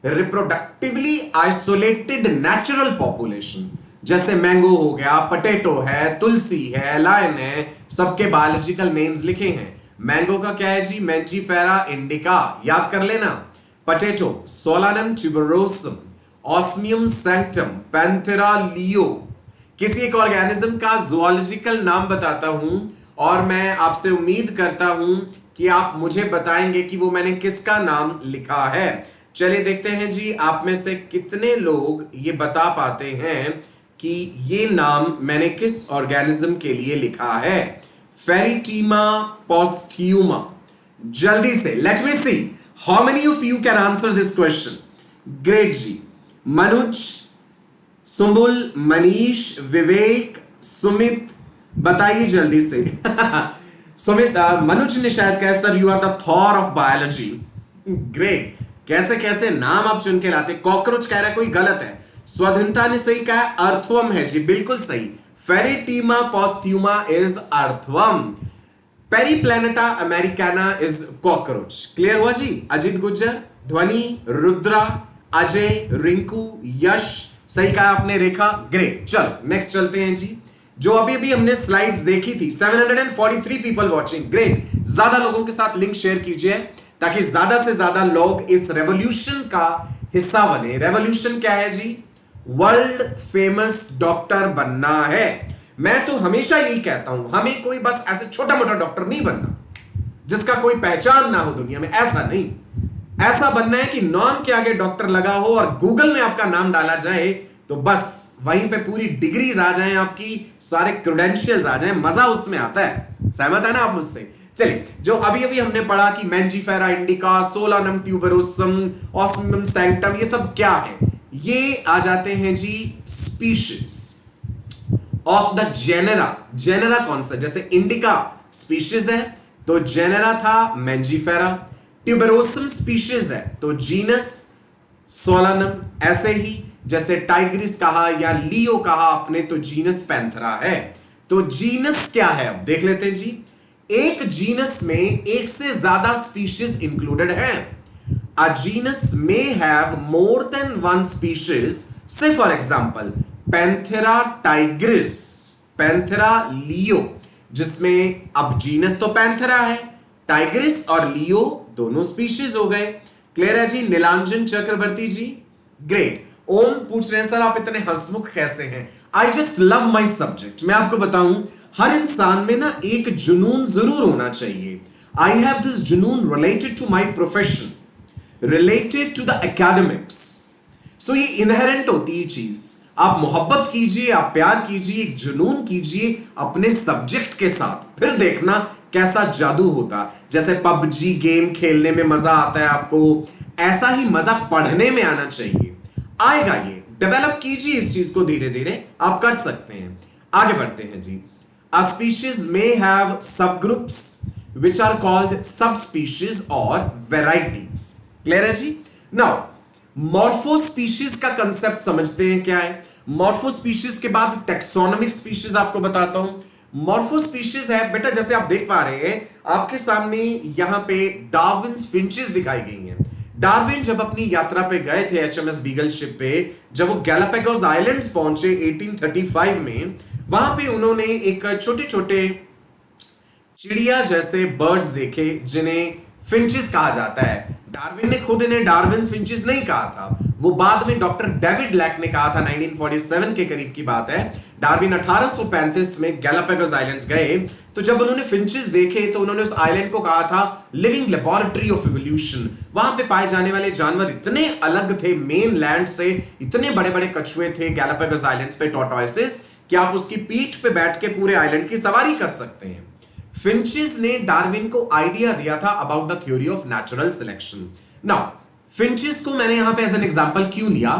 A: reproductively isolated natural population. जैसे मैंगो हो गया, पटेटो है, तुलसी है, लायन है, सबके बायोलॉजिकल नेम्स लिखे हैं। मैंगो का क्या है जी? मैंजीफेरा इंडिका, याद कर लेना। Potato solanum tuberosum, Ocimum sanctum, Panthera leo. किसी एक ऑर्गेनिज्म का जूलॉजिकल नाम बताता हूं और मैं आपसे उम्मीद करता हूं कि आप मुझे बताएंगे कि वो मैंने किसका नाम लिखा है। चलिए देखते हैं जी, आप में से कितने लोग ये बता पाते हैं कि ये नाम मैंने किस ऑर्गेनिज्म के लिए लिखा है। फेरिटीमा पोस्ट्यूमा। जल्दी से let me see how many of you can answer this question. Great जी। मनुज, सुंबुल, मनीष, विवेक, सुमित, बताइए जल्दी से। सुमित, मनुज ने शायद कहा sir you are the Thor of biology. Great, कैसे कैसे नाम आप चुन के लाते। कॉकरोच कह रहा है कोई गलत है। स्वाधीनता ने सही कहा, अर्थवम है जी, बिल्कुल सही। Pheretima posthuma is earthworm. Periplaneta americana is cockroach. Clear हुआ जी। अजित गुज्जर, ध्वनि, रुद्रा, अजय, रिंकू, यश, सही कहा आपने। रेखा, ग्रेट। चलो नेक्स्ट चलते हैं जी। जो अभी अभी हमने स्लाइड्स देखी थी, 743 पीपल वाचिंग, ग्रेट। ज्यादा लोगों के साथ लिंक शेयर कीजिए ताकि ज्यादा से ज्यादा लोग इस रेवोल्यूशन का हिस्सा बने। रेवोल्यूशन क्या है जी? वर्ल्ड फेमस डॉक्टर बनना है। मैं तो हमेशा यही कहता हूं, हमें कोई बस ऐसे छोटा मोटा डॉक्टर नहीं बनना जिसका कोई पहचान ना हो दुनिया में, ऐसा नहीं। ऐसा बनना है कि नाम के आगे डॉक्टर लगा हो और गूगल में आपका नाम डाला जाए तो बस वहीं पे पूरी डिग्रीज आ जाएं, आपकी सारे क्रेडेंशियल्स आ जाएं, मजा उसमें आता है। सहमत है ना आप मुझसे? चलिए, जो अभी अभी हमने पढ़ा कि Mangifera indica, Solanum tuberosum, Ocimum sanctum, ये सब क्या है? ये आ जाते हैं जी species of the genera. Genera कौन सा? जैसे इंडिका स्पीशीज है तो जेनेरा था मैंजीफेरा। ट्यूबरोसम स्पीशीज है तो जीनस सोलानम। ऐसे ही जैसे टाइग्रिस कहा या लियो कहा आपने तो जीनस पैंथरा है। तो जीनस क्या है अब देख लेते हैं जी। एक जीनस में एक से ज्यादा स्पीशीज इंक्लूडेड है। A genus may have more than one species. Say for example Panthera tigris, Panthera leo, जिसमें अब जीनस तो पैंथेरा है, टाइग्रिस और लियो दोनों स्पीशीज हो गए। क्लियर है जी? नीलांजन चक्रवर्ती जी, ग्रेट। ओम पूछ रहे हैं सर आप इतने हंसमुख कैसे हैं? I just love my subject. मैं आपको बताऊं, हर इंसान में ना एक जुनून जरूर होना चाहिए। आई हैव दिस जुनून related to my profession, related to the academics. So ये इनहेरेंट होती है चीज। आप मोहब्बत कीजिए, आप प्यार कीजिए, एक जुनून कीजिए अपने सब्जेक्ट के साथ, फिर देखना कैसा जादू होता। जैसे पबजी गेम खेलने में मजा आता है आपको, ऐसा ही मजा पढ़ने में आना चाहिए। आएगा, ये डेवलप कीजिए इस चीज को, धीरे धीरे आप कर सकते हैं। आगे बढ़ते हैं जी। अ स्पीशीज मे हैव सब ग्रुप्स विच आर कॉल्ड सब स्पीशीज और वेराइटीज। क्लियर है जी? नाउ मॉर्फो स्पीशीज का कंसेप्ट समझते हैं क्या है। मॉर्फो स्पीशीज के बाद टेक्सोनोमिक स्पीशीज आपको बताता हूं। मॉर्फो स्पीशीज है बेटा, जैसे आप देख पा रहे हैं आपके सामने यहां पे डार्विन्स फिंचेस दिखाई गई हैं। डार्विन जब अपनी यात्रा पे गए थे एचएमएस बीगल शिप पे, जब वो गैलापागोस आइलैंड्स पहुंचे 1835 में, वहां पे उन्होंने एक छोटे छोटे चिड़िया जैसे बर्ड्स देखे जिन्हें फिंचेस कहा जाता है। डार्विन ने खुद इन्हें डार्विन्स फिंचेस नहीं कहा था, वो बाद में डॉक्टर डेविड लैक ने कहा था। 1947 के करीब की बात है। डार्विन 1835 में गैलापागोस आइलैंड्स गए, तो जब उन्होंने फिंचेस देखे तो उन्होंने उस आइलैंड को कहा था लिविंग लेबोरेटरी ऑफ इवोल्यूशन। वहां पे पाए जाने वाले जानवर इतने अलग थे मेन लैंड से, इतने बड़े बड़े कछुए थे गैलापागोस आइलैंड्स पे, टॉर्टोइसेस, कि आप उसकी पीठ पे बैठ के पूरे आइलैंड की सवारी कर सकते हैं। फिंचेस ने डार्विन को आइडिया दिया था about the theory of natural selection. Now finches को मैंने यहां पे एज एन एग्जांपल क्यों लिया?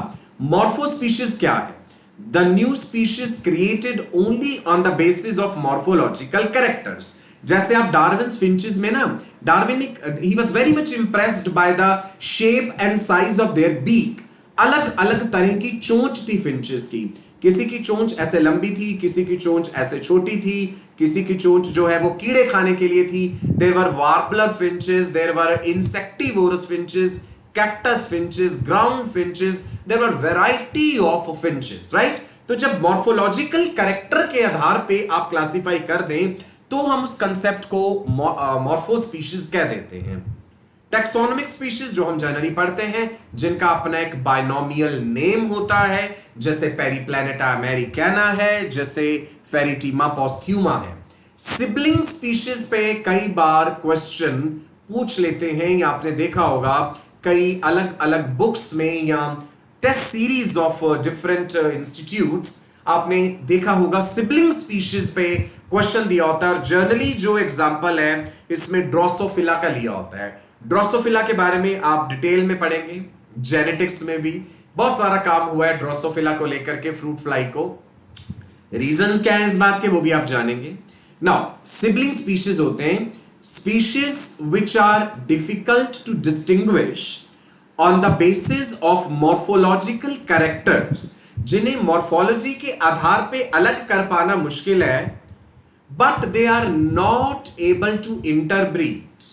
A: मॉर्फो स्पीशीज क्या है? The new species created only on the basis of morphological characters. जैसे आप डार्विन फिंचेस में ना, डार्विन ही was very much impressed by the shape and size of their beak. अलग अलग तरह की चोंच थी फिंचेस की। किसी की चोंच ऐसे लंबी थी, किसी की चोंच ऐसे छोटी थी, किसी की चोंच जो है वो कीड़े खाने के लिए थी। There were warbler finches, there were insectivorous finches, cactus finches, ground finches, there were variety of finches, right? तो जब मॉर्फोलॉजिकल कैरेक्टर के आधार पे आप क्लासिफाई कर दें तो हम उस कंसेप्ट को मॉर्फो स्पीशीज कह देते हैं। टेक्सोनोमिक स्पीशीज जो हम जनरली पढ़ते हैं, जिनका अपना एक बायनोमियल नेम होता है, जैसे पेरीप्लैनेटा अमेरिकाना है, जैसे फेरिटीमा पोस्थ्यूमा है। सिबलिंग स्पीशीज पे कई बार क्वेश्चन पूछ लेते हैं, या आपने देखा होगा कई अलग अलग बुक्स में या test series of different institutes आपने देखा होगा सिबलिंग स्पीशीज पे क्वेश्चन दिया होता है। और जनरली जो एग्जांपल है इसमें ड्रोसोफिला का लिया होता है। ड्रोसोफिला के बारे में आप डिटेल में पढ़ेंगे, जेनेटिक्स में भी बहुत सारा काम हुआ है ड्रोसोफिला को लेकर के, फ्रूट फ्लाई को। रीजंस क्या है इस बात के वो भी आप जानेंगे। नाउ सिबलिंग स्पीशीज होते हैं species which are difficult to distinguish on the basis of morphological characters, जिन्हें मॉर्फोलॉजी के आधार पे अलग कर पाना मुश्किल है, but they are not able to interbreed,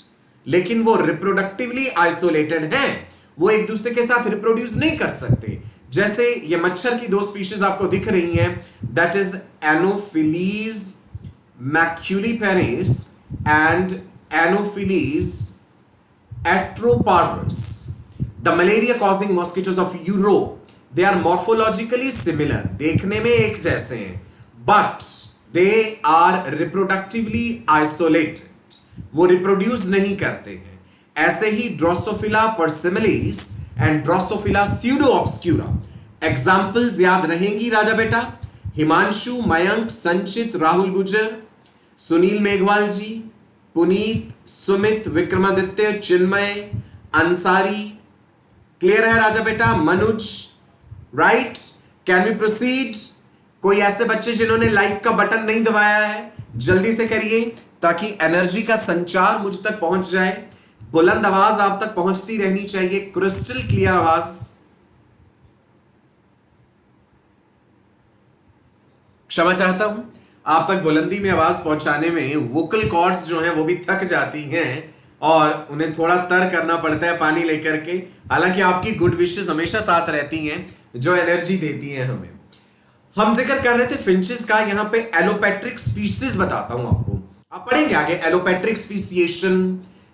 A: लेकिन वो रिप्रोडक्टिवली आइसोलेटेड हैं, वो एक दूसरे के साथ रिप्रोड्यूस नहीं कर सकते। जैसे ये मच्छर की दो स्पीशीज आपको दिख रही हैं, that is Anopheles maculipennis and Anopheles atroparvus, the malaria causing mosquitoes of Europe. They are morphologically similar, देखने में एक जैसे हैं, but they are reproductively isolated, वो रिप्रोड्यूस नहीं करते हैं। ऐसे ही Drosophila persimilis and Drosophila pseudoobscura, examples याद रहेंगी राजा बेटा? हिमांशु, मयंक, संचित, राहुल गुजर, सुनील मेघवाल जी, पुनीत, सुमित, विक्रमादित्य, चिन्मय, अंसारी, क्लियर है राजा बेटा? Manuj, right? Can we proceed? कोई ऐसे बच्चे जिन्होंने लाइक का बटन नहीं दबाया है, जल्दी से करिए ताकि एनर्जी का संचार मुझ तक पहुंच जाए। बुलंद आवाज आप तक पहुंचती रहनी चाहिए, क्रिस्टल क्लियर आवाज। क्षमा चाहता हूं, आप तक बुलंदी में आवाज पहुंचाने में वोकल कॉर्ड्स जो हैं वो भी थक जाती हैं और उन्हें थोड़ा तर करना पड़ता है पानी लेकर के। हालांकि आपकी गुड विशेस हमेशा साथ रहती हैं जो एनर्जी देती हैं हमें। हम जिक्र कर रहे थे फिंचेस का, यहां पे एलोपेट्रिक स्पीशीज बताता हूं आपको, आप पढ़ेंगे आगे। Allopatric speciation,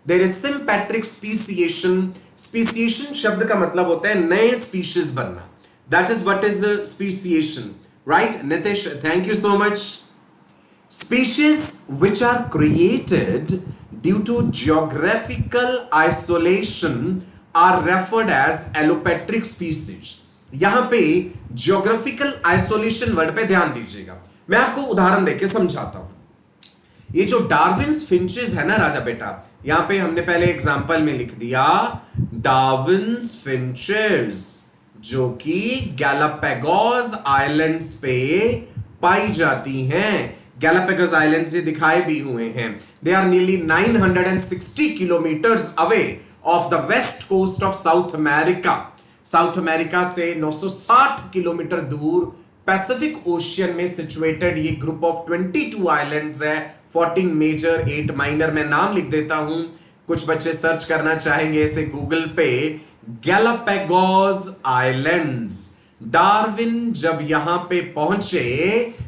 A: there is sympatric speciation. Speciation शब्द का मतलब होता है नए स्पीशीज बनना, that is what is speciation, right? Nitish, thank you so much. Species which are created due to geographical isolation are referred as allopatric species. यहां पे geographical isolation word पे ध्यान दीजिएगा, मैं आपको उदाहरण देके समझाता हूं। ये जो डार्विन्स फिंचेस है ना राजा बेटा, यहां पे हमने पहले एग्जांपल में लिख दिया डार्विन्स फिंचेस, जो कि गैलापागोस आइलैंड्स पे पाई जाती हैं। गैलापागोस आइलैंड्स ये दिखाए भी हुए हैं। They are nearly 960 kilometres away of the west coast of South America. South America से 960 किलोमीटर दूर पैसिफिक ओशियन में सिचुएटेड ये ग्रुप ऑफ 22 आइलैंड्स है, 14 मेजर 8 माइनर। मैं नाम लिख देता हूं, कुछ बच्चे सर्च करना चाहेंगे इसे गूगल पे, गैलापागोस आइलैंड्स। डार्विन जब यहां पे पहुंचे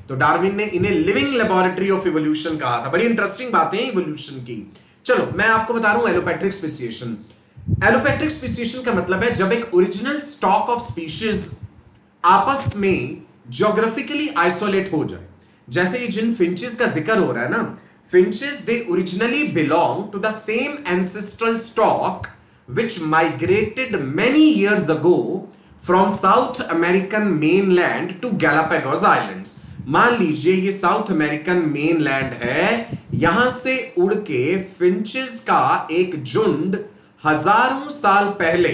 A: तो डार्विन ने इन्हें लिविंग लेबोरेटरी ऑफ इवोल्यूशन कहा था। बड़ी इंटरेस्टिंग बातें हैं इवोल्यूशन की। चलो मैं आपको बता रहा हूं एलोपेट्रिक स्पीसिएशन। एलोपेट्रिक स्पीसिएशन का मतलब है जब एक ओरिजिनल स्टॉक ऑफ स्पीशीज आपस में ज्योग्राफिकली आइसोलेट हो जाए। जैसे ये जिन फिंचेस का जिक्र हो रहा है ना, finches they originally belong to the same ancestral stock which migrated many years ago from South American mainland to Galapagos Islands। मान लीजिए ये साउथ अमेरिकन मेनलैंड है, यहां से उड़ के फिंचेस का एक झुंड हजारों साल पहले,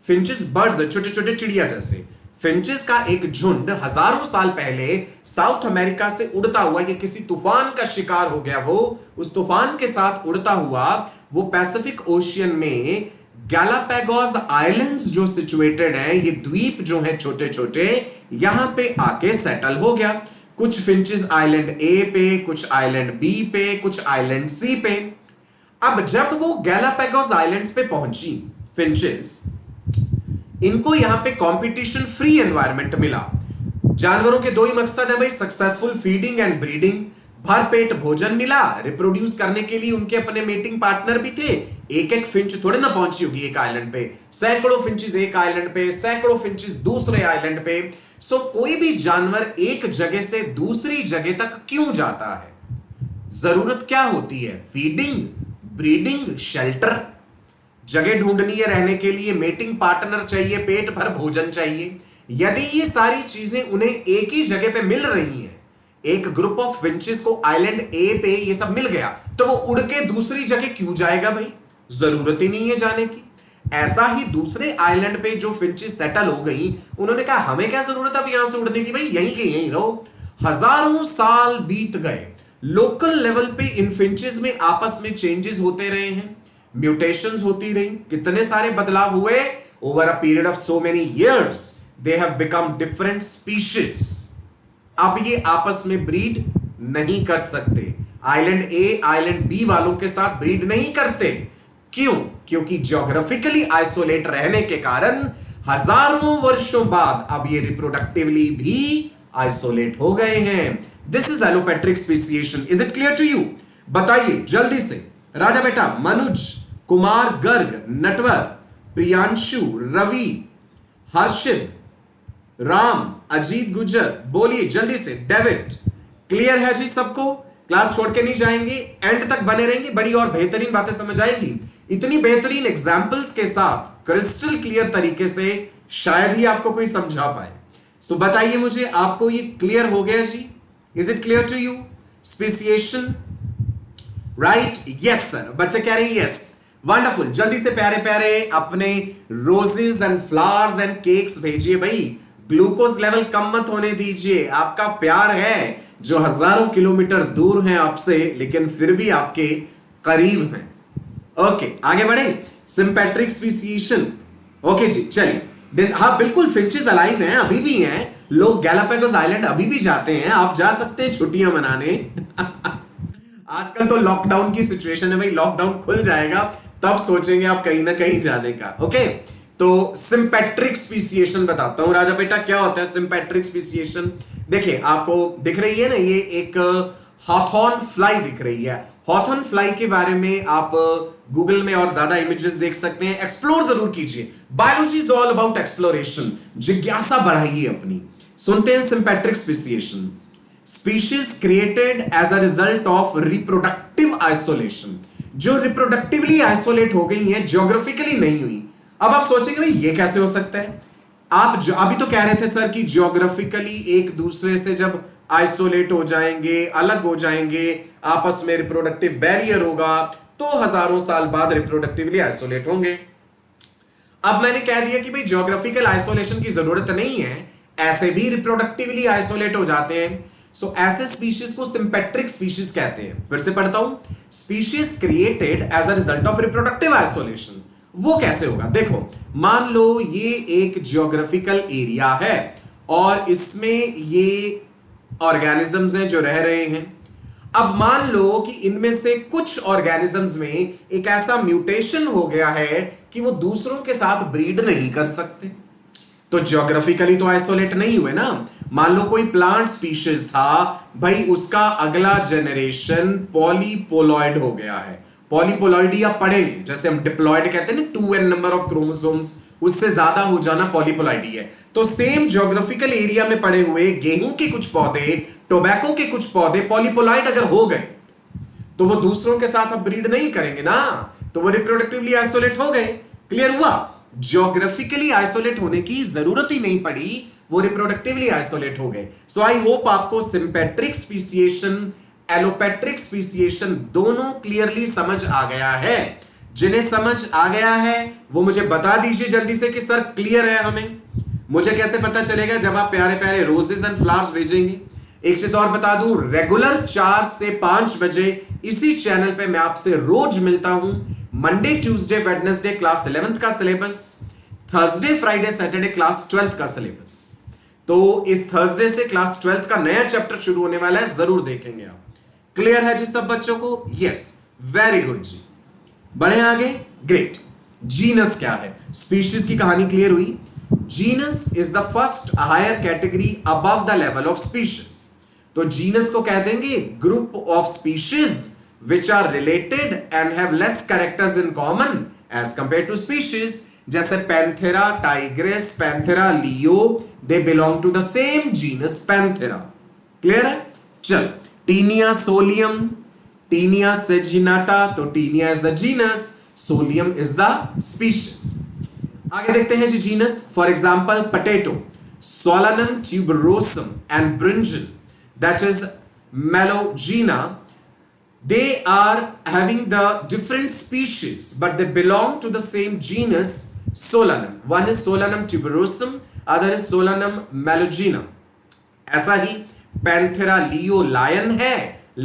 A: फिंचेस बर्ड्स छोटे छोटे चिड़िया जैसे, फिंचेस का एक झुंड हजारों साल पहले साउथ अमेरिका से उड़ता हुआ, ये किसी तूफान का शिकार हो गया, वो उस तूफान के साथ उड़ता हुआ वो पैसिफिक ओशियन में गैलापागोस आइलैंड्स जो सिचुएटेड हैं, ये द्वीप जो हैं छोटे छोटे, यहां पे आके सेटल हो गया। कुछ फिंचेस आइलैंड ए पे, कुछ आइलैंड बी पे, कुछ आइलैंड सी पे। अब जब वो गैलापागोस आइलैंड्स पे पहुंची फिंचेस, इनको यहां पे कंपटीशन फ्री एनवायरनमेंट मिला। जानवरों के दो ही मकसद है भाई, सक्सेसफुल फीडिंग एंड ब्रीडिंग। भरपेट भोजन मिला, रिप्रोड्यूस करने के लिए उनके अपने मेटिंग पार्टनर भी थे। एक एक फिंच थोड़े ना पहुंची होगी एक आइलैंड पे, सैकड़ों फिंचेस एक आइलैंड पे, सैकड़ों फिंचेस दूसरे आइलैंड पे। सो कोई भी जानवर एक जगह से दूसरी जगह तक क्यों जाता है? जरूरत क्या होती है? Feeding, breeding, shelter. जगह ढूंढनी है रहने के लिए, मेटिंग पार्टनर चाहिए, पेट भर भोजन चाहिए। यदि ये सारी चीजें उन्हें एक ही जगह पे मिल रही हैं, एक ग्रुप ऑफ फिंचेस को आइलैंड ए पे ये सब मिल गया, तो वो उड़ के दूसरी जगह क्यों जाएगा भाई? जरूरत ही नहीं है जाने की। ऐसा ही दूसरे आइलैंड पे जो फिंचेस सेटल हो गई, उन्होंने कहा हमें क्या जरूरत है अब यहां से उड़ने की, भाई यहीं के यहीं रहो। हजारों साल बीत गए, लोकल लेवल पे इन फिंचेस में आपस में चेंजेस होते रहे हैं, म्यूटेशंस होती रही, कितने सारे बदलाव हुए। Over a period of so many years they have become different species. अब ये आपस में ब्रीड नहीं कर सकते। आइलैंड ए आइलैंड बी वालों के साथ ब्रीड नहीं करते। क्यों? क्योंकि ज्योग्राफिकली आइसोलेट रहने के कारण हजारों वर्षों बाद अब ये रिप्रोडक्टिवली भी आइसोलेट हो गए हैं। This is allopatric speciation. Is it clear to you? बताइए जल्दी से राजा बेटा। मनुज, कुमार गर्ग, नटवर, प्रियांशु, रवि, हर्षित, राम, अजीत गुज्जर, बोलिए जल्दी से। डेविड, क्लियर है जी सबको? क्लास छोड़ के नहीं जाएंगे, एंड तक बने रहेंगे, बड़ी और बेहतरीन बातें समझ आएंगी। इतनी बेहतरीन एग्जाम्पल्स के साथ क्रिस्टल क्लियर तरीके से शायद ही आपको कोई समझा पाए। सो बताइए मुझे, आपको ये क्लियर हो गया जी? Is it clear to you? Speciation, right? Yes sir, बच्चे कह रहे हैं यस। वंडरफुल, जल्दी से प्यारे प्यारे अपने roses and flowers and cakes भेजिए भाई। ग्लूकोज लेवल कम मत होने दीजिए। आपका प्यार है जो हजारों किलोमीटर दूर है आपसे, लेकिन फिर भी आपके करीब हैं। ओके, आगे बढ़े। सिंपैट्रिक स्पीसीएशन, ओके जी, चलिए। हाँ बिल्कुल, फिंचेस अलाइव हैं, अभी भी हैं। लोग गैलापागोस आइलैंड अभी भी जाते हैं, आप जा सकते हैं छुट्टियां मनाने। आजकल तो लॉकडाउन की सिचुएशन है भाई, लॉकडाउन खुल जाएगा तब सोचेंगे आप कहीं ना कहीं जाने का। ओके, तो सिंपैट्रिक स्पीसीएशन बताता हूं राजा बेटा, क्या होता है सिंपैट्रिक स्पीसीएशन। देखिए, आपको दिख रही है ना, ये एक हॉथॉर्न फ्लाई दिख रही है। हॉथॉर्न फ्लाई के बारे में आप गूगल में और ज्यादा इमेजेस देख सकते हैं, एक्सप्लोर जरूर कीजिए। Biology is all about exploration, जिज्ञासा बढ़ाइए अपनी। सुनते हैं sympatric speciation. Species created as a result of reproductive isolation, जो रिप्रोडक्टिवली आइसोलेट हो गई है, ज्योग्राफिकली नहीं हुई। अब आप सोचेंगे भाई ये कैसे हो सकता है? आप अभी तो कह रहे थे सर कि ज्योग्राफिकली एक दूसरे से जब आइसोलेट हो जाएंगे, अलग हो जाएंगे, आपस में रिप्रोडक्टिव बैरियर होगा, तो हजारों साल बाद रिप्रोडक्टिवली आइसोलेट होंगे। अब मैंने कह दिया कि भाई ज्योग्राफिकल आइसोलेशन की जरूरत नहीं है, ऐसे भी रिप्रोडक्टिवली आइसोलेट हो जाते हैं। सो ऐसे स्पीशीज को सिंपैट्रिक स्पीशीज कहते हैं। फिर से पढ़ता हूं, species created as a result of reproductive isolation. वो कैसे होगा? देखो, मान लो ये एक ज्योग्राफिकल एरिया है और इसमें ये ऑर्गेनिजम्स हैं जो रह रहे हैं। अब मान लो कि इनमें से कुछ ऑर्गेनिजम्स में एक ऐसा म्यूटेशन हो गया है कि वो दूसरों के साथ ब्रीड नहीं कर सकते, तो ज्योग्राफिकली तो आइसोलेट नहीं हुए ना। मान लो कोई प्लांट स्पीशीज था भाई, उसका अगला जनरेशन पॉलीपोलॉइड हो गया है। पॉलीपोलॉइडी आप पढ़ेंगे, जैसे हम डिप्लॉइड कहते हैं ना, 2n नंबर ऑफ क्रोमोसोम्स, उससे ज्यादा हो जाना पॉलीपोलॉइडी है। तो सेम ज्योग्राफिकल एरिया में पड़े हुए गेहूं के कुछ पौधे, टोबैको के कुछ पौधे पॉलीपोलॉइड अगर हो गए, तो वो दूसरों के साथ अब ब्रीड नहीं करेंगे ना, तो वो रिप्रोडक्टिवली आइसोलेट हो गए। क्लियर हुआ? ज्योग्राफिकली आइसोलेट होने की जरूरत ही नहीं पड़ी, वो रिप्रोडक्टिवली आइसोलेट हो गए। सो आई होप आपको सिंपैट्रिक स्पीसीएशन, एलोपैट्रिक स्पीसीएशन दोनों क्लियरली समझ आ गया है। जिन्हें समझ आ गया है वो मुझे बता दीजिए जल्दी से कि सर क्लियर है हमें। मुझे कैसे पता चलेगा? जब आप प्यारे प्यारे रोजेस एंड फ्लावर्स भेजेंगे। एक चीज और बता दूं, रेगुलर 4 से 5 बजे इसी चैनल पे मैं आपसे रोज मिलता हूं। Monday, Tuesday, Wednesday class 11th का syllabus, Thursday, Friday, Saturday class 12th का सिलेबस। तो इस थर्सडे से क्लास 12th का नया चैप्टर शुरू होने वाला है, जरूर देखेंगे आप। क्लियर है जी सब बच्चों को? यस, वेरी गुड जी। बढ़े आगे, ग्रेट। जीनस क्या है? स्पीशीज की कहानी क्लियर हुई। Genus is the first higher category above the level of species. तो जीनस को कह देंगे group of species which are related and have less characters in common as compared to species, जैसे Panthera tigris, Panthera leo, they belong to the same genus Panthera. Clear है? चल, Taenia solium, Taenia saginata, तो Taenia is the genus, solium is the species. आगे देखते हैं जी genus. For example potato, Solanum tuberosum and brinjal, that is melongena. They are having the different species, but they belong to the same genus Solanum. One is Solanum tuberosum, other is Solanum melogena. ऐसा ही Panthera leo lion है,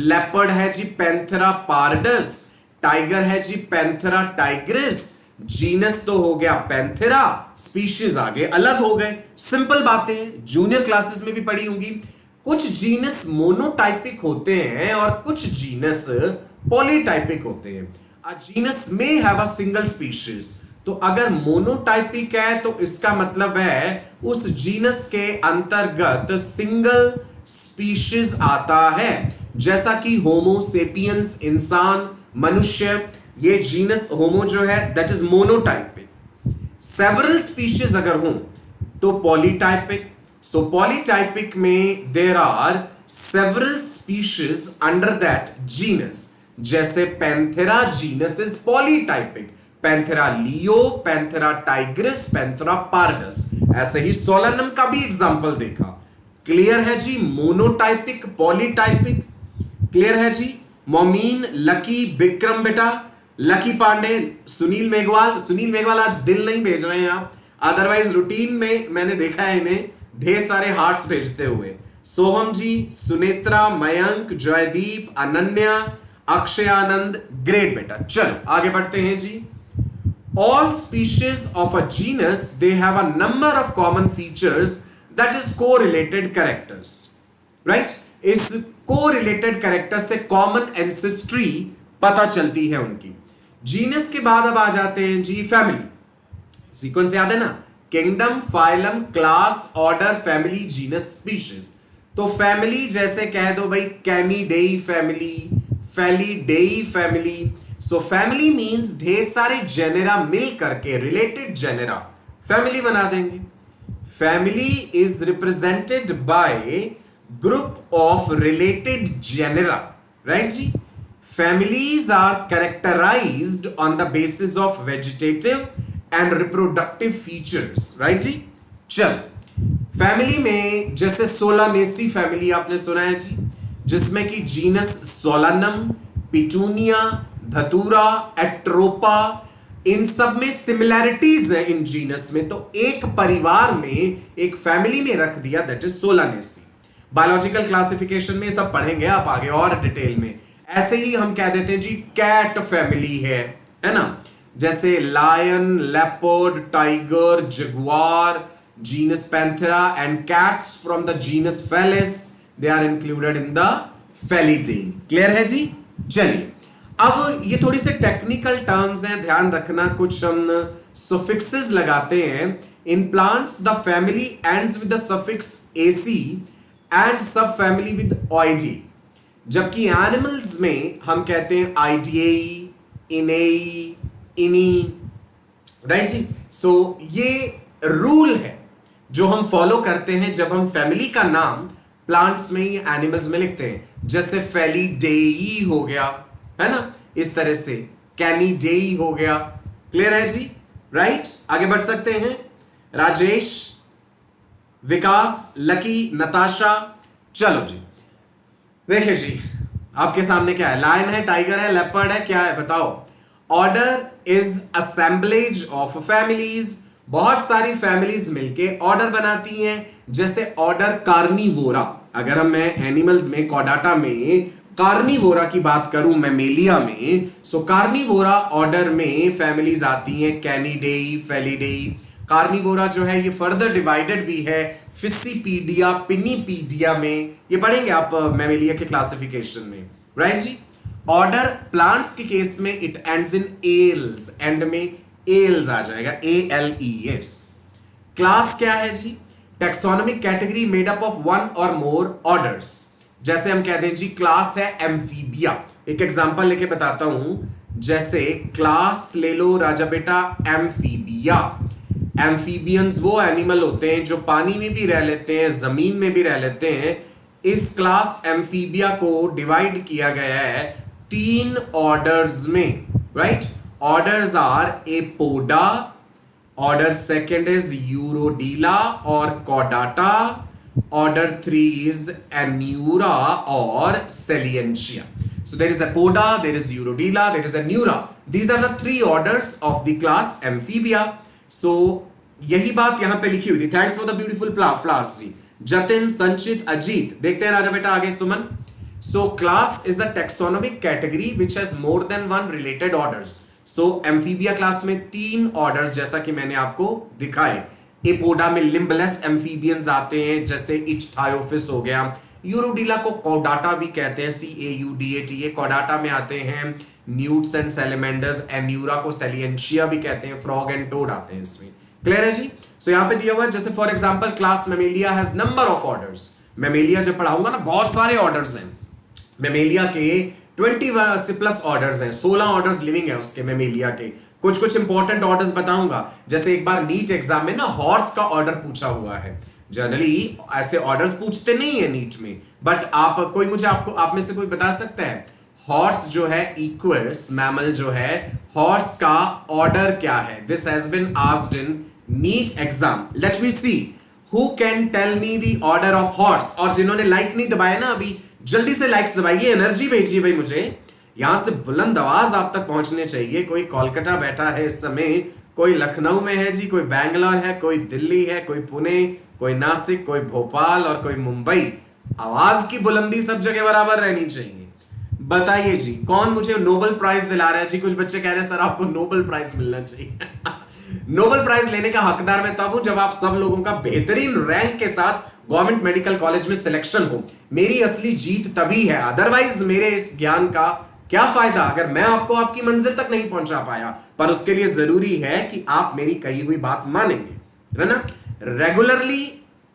A: leopard है जी Panthera pardus, tiger है जी Panthera tigris, genus तो हो गया Panthera, species आगे अलग हो गए। सिंपल बातें जूनियर क्लासेस में भी पढ़ी होंगी। कुछ जीनस मोनोटाइपिक होते हैं और कुछ जीनस पॉलीटाइपिक होते हैं। अ जीनस में हैव अ सिंगल स्पीशीज। तो अगर मोनोटाइपिक है तो इसका मतलब है उस जीनस के अंतर्गत सिंगल स्पीशीज आता है, जैसा कि होमो सेपियंस, इंसान, मनुष्य। ये जीनस होमो जो है that is monotypic. Several species अगर हो तो पॉलीटाइपिक। सो पॉलीटाइपिक में there are several species under that genus, जैसे Panthera genus is polytypic, Panthera leo, Panthera tigris, Panthera pardus. ऐसे ही सोलानम का भी एग्जांपल देखा। क्लियर है जी? मोनोटाइपिक, पॉलीटाइपिक, क्लियर है जी? मोमीन, लकी, विक्रम बेटा, लकी पांडे, सुनील मेघवाल आज दिल नहीं भेज रहे हैं आप, अदरवाइज रूटीन में मैंने देखा है इन्हें ढेर सारे हार्ट्स भेजते हुए। सोहम जी, सुनेत्रा, मयंक, जयदीप, अनन्या, अक्षय आनंद, ग्रेट बेटा। चलो आगे बढ़ते हैं जी। All species of a genus, they have a number of common features, that is correlated characters, right? इस correlated characters से common ancestry पता चलती है उनकी। जीनस के बाद अब आ जाते हैं जी फैमिली। सीक्वेंस याद है ना? Kingdom, phylum, class, order, family, genus, species. तो फैमिली जैसे कह दो भाई Canidae family, Felidae family. So family means ढेर सारे जेनेरा मिल करके रिलेटेड जेनेरा फैमिली बना देंगे। Family is represented by group of related genera, right जी? Families are characterized on the basis of vegetative and reproductive features, right जी? चल, family में जैसे Solanaceae family आपने सुना है जी, जिसमें कि जीनस सोलानम, पिटूनिया, धतूरा, एट्रोपा, इन सब में सिमिलैरिटीज है इन जीनस में, तो एक परिवार में एक फैमिली में रख दिया, that is Solanaceae. Biological classification में सब पढ़ेंगे आप आगे और डिटेल में। ऐसे ही हम कह देते हैं जी कैट फैमिली है ना? जैसे lion, leopard, tiger, jaguar, genus Panthera, and cats from the genus Felis, they are included in the Felidae. Clear है जी? चलिए अब ये थोड़ी सी टेक्निकल टर्म्स हैं, ध्यान रखना, कुछ हम सफिक्सेस लगाते हैं। In plants the family ends with the suffix AC and सब फैमिली विद ओइडी, जबकि एनिमल्स में हम कहते हैं आइडिएई, इनेई, इनी, राइट जी? सो ये रूल है जो हम फॉलो करते हैं जब हम फैमिली का नाम प्लांट्स में या एनिमल्स में लिखते हैं। जैसे फेलिडेई हो गया, है ना? इस तरह से कैनिडेई हो गया। क्लियर है जी? राइट, आगे बढ़ सकते हैं। राजेश, विकास, लकी, नताशा, चलो जी। देखिए जी आपके सामने क्या है, लायन है, टाइगर है, लेपर्ड है, क्या है बताओ? Order is assemblage of families, बहुत सारी फैमिलीज मिलके ऑर्डर बनाती हैं। जैसे ऑर्डर कार्निवोरा, अगर हम मैं एनिमल्स में कॉडाटा में कार्निवोरा की बात करूं, मैमेलिया में, सो कार्निवोरा ऑर्डर में फैमिलीज आती हैं कैनिडेई, फेलिडेई। कार्निवोरा जो है ये फर्दर डिवाइडेड भी है फिसिपीडिया, पिनीपीडिया में, ये पढ़ेंगे आप मैमेलिया के क्लासिफिकेशन में, राइट जी? ऑर्डर प्लांट्स के केस में it ends in ales, end में एल्स आ जाएगा, ALES। क्लास क्या है जी? Taxonomic category made up of one और मोर ऑर्डर्स। जैसे हम कहते हैं जी क्लास है एम्फीबिया, एक एग्जांपल लेके बताता हूं। जैसे क्लास ले लो राजा बेटा एम्फीबिया। एम्फीबियंस वो एनिमल होते हैं जो पानी में भी रह लेते हैं, जमीन में भी रह लेते हैं। इस क्लास एम्फीबिया को डिवाइड किया गया है 3 ऑर्डर्स में, right? Orders are Apoda, order second is Urodela और कॉडाटा, ऑर्डर 3 इज एन्यूरा और सेलिएंशिया। So there is Apoda, there is Eurodila, there is Anura. These are the 3 orders of the class Amphibia. So यही बात यहां पे लिखी हुई थी। Thanks for the beautiful flowers जी। जतिन, संचित, अजीत, देखते हैं राजा बेटा आगे। Suman, so class is a taxonomic category which has more than one related orders. So Amphibia class में 3 ऑर्डर्स जैसा कि मैंने आपको दिखाए। एपोडा में लिम्बलेस एम्फीबियंस आते हैं, जैसे इच्थायोफिस हो गया। यूरोडीला को कॉडाटा भी कहते हैं, CAUDATA, कॉडाटा में आते हैं न्यूट्स एंड सैलेमेंडर्स। एन्यूरा को सेलिएंशिया भी कहते हैं, फ्रॉग एंड टोड आते हैं इसमें। क्लियर है जी? सो यहां पे दिया हुआ है, जैसे for example class Mammalia has number of orders. Mammalia जब पढ़ाऊंगा ना, बहुत सारे ऑर्डर्स हैं मैमेलिया के, 20 से प्लस ऑर्डर्स हैं, 16 ऑर्डर्स लिविंग है उसके मैमेलिया के। कुछ इंपॉर्टेंट ऑर्डर्स बताऊंगा, जैसे एक बार नीट एग्जाम में ना हॉर्स का ऑर्डर पूछा हुआ है, जनरली ऐसे ऑर्डर्स पूछते नहीं है नीट में, बट आप में से कोई बता सकता है हॉर्स जो है इक्वस मैमल जो है, हॉर्स का ऑर्डर क्या है? This has been asked in NEET exam. Let me see who can tell me the order of horse. और जिन्होंने लाइक नहीं दबाया ना अभी, जल्दी से लाइक्स दबाइए, एनर्जी भेजिए भाई मुझे। यहां से बुलंद आवाज आप तक पहुंचने चाहिए। कोई कोलकाता बैठा है इस समय, कोई लखनऊ में है जी, कोई बैंगलोर है, कोई दिल्ली है, कोई पुणे, कोई नासिक, कोई भोपाल और कोई मुंबई। आवाज की बुलंदी सब जगह बराबर रहनी चाहिए। बताइए जी कौन मुझे नोबेल प्राइज दिला रहा है जी? कुछ बच्चे कह रहे हैं सर आपको नोबेल प्राइज मिलना चाहिए। नोबेल प्राइज लेने का हकदार मैं तब हूं जब आप सब लोगों का बेहतरीन रैंक के साथ गवर्नमेंट मेडिकल कॉलेज में सिलेक्शन हो। मेरी असली जीत तभी है, अदरवाइज मेरे इस ज्ञान का क्या फायदा अगर मैं आपको आपकी मंजिल तक नहीं पहुंचा पाया। पर उसके लिए जरूरी है कि आप मेरी कही हुई बात मानेंगे, है ना? रेगुलरली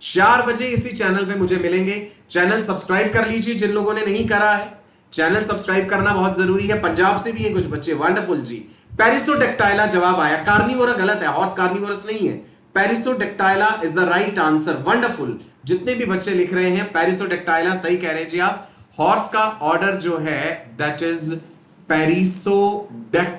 A: 4 बजे इसी चैनल पे मुझे मिलेंगे। चैनल सब्सक्राइब कर लीजिए जिन लोगों ने नहीं करा है। चैनल सब्सक्राइब करना बहुत जरूरी है। पंजाब से भी है कुछ बच्चे, वंडरफुल जी। पेरिसोडेक्टाइला जवाब आया, कार्निवोरा गलत है, हॉर्स कार्निवोरस नहीं है। Perissodactyla is the right answer, wonderful. जितने भी बच्चे लिख रहे हैं पेरिसोडेक्टाइला सही कह रहे हैं जी आप। हॉर्स का ऑर्डर जो है दैट इज पेरिसोडेक्टाइला,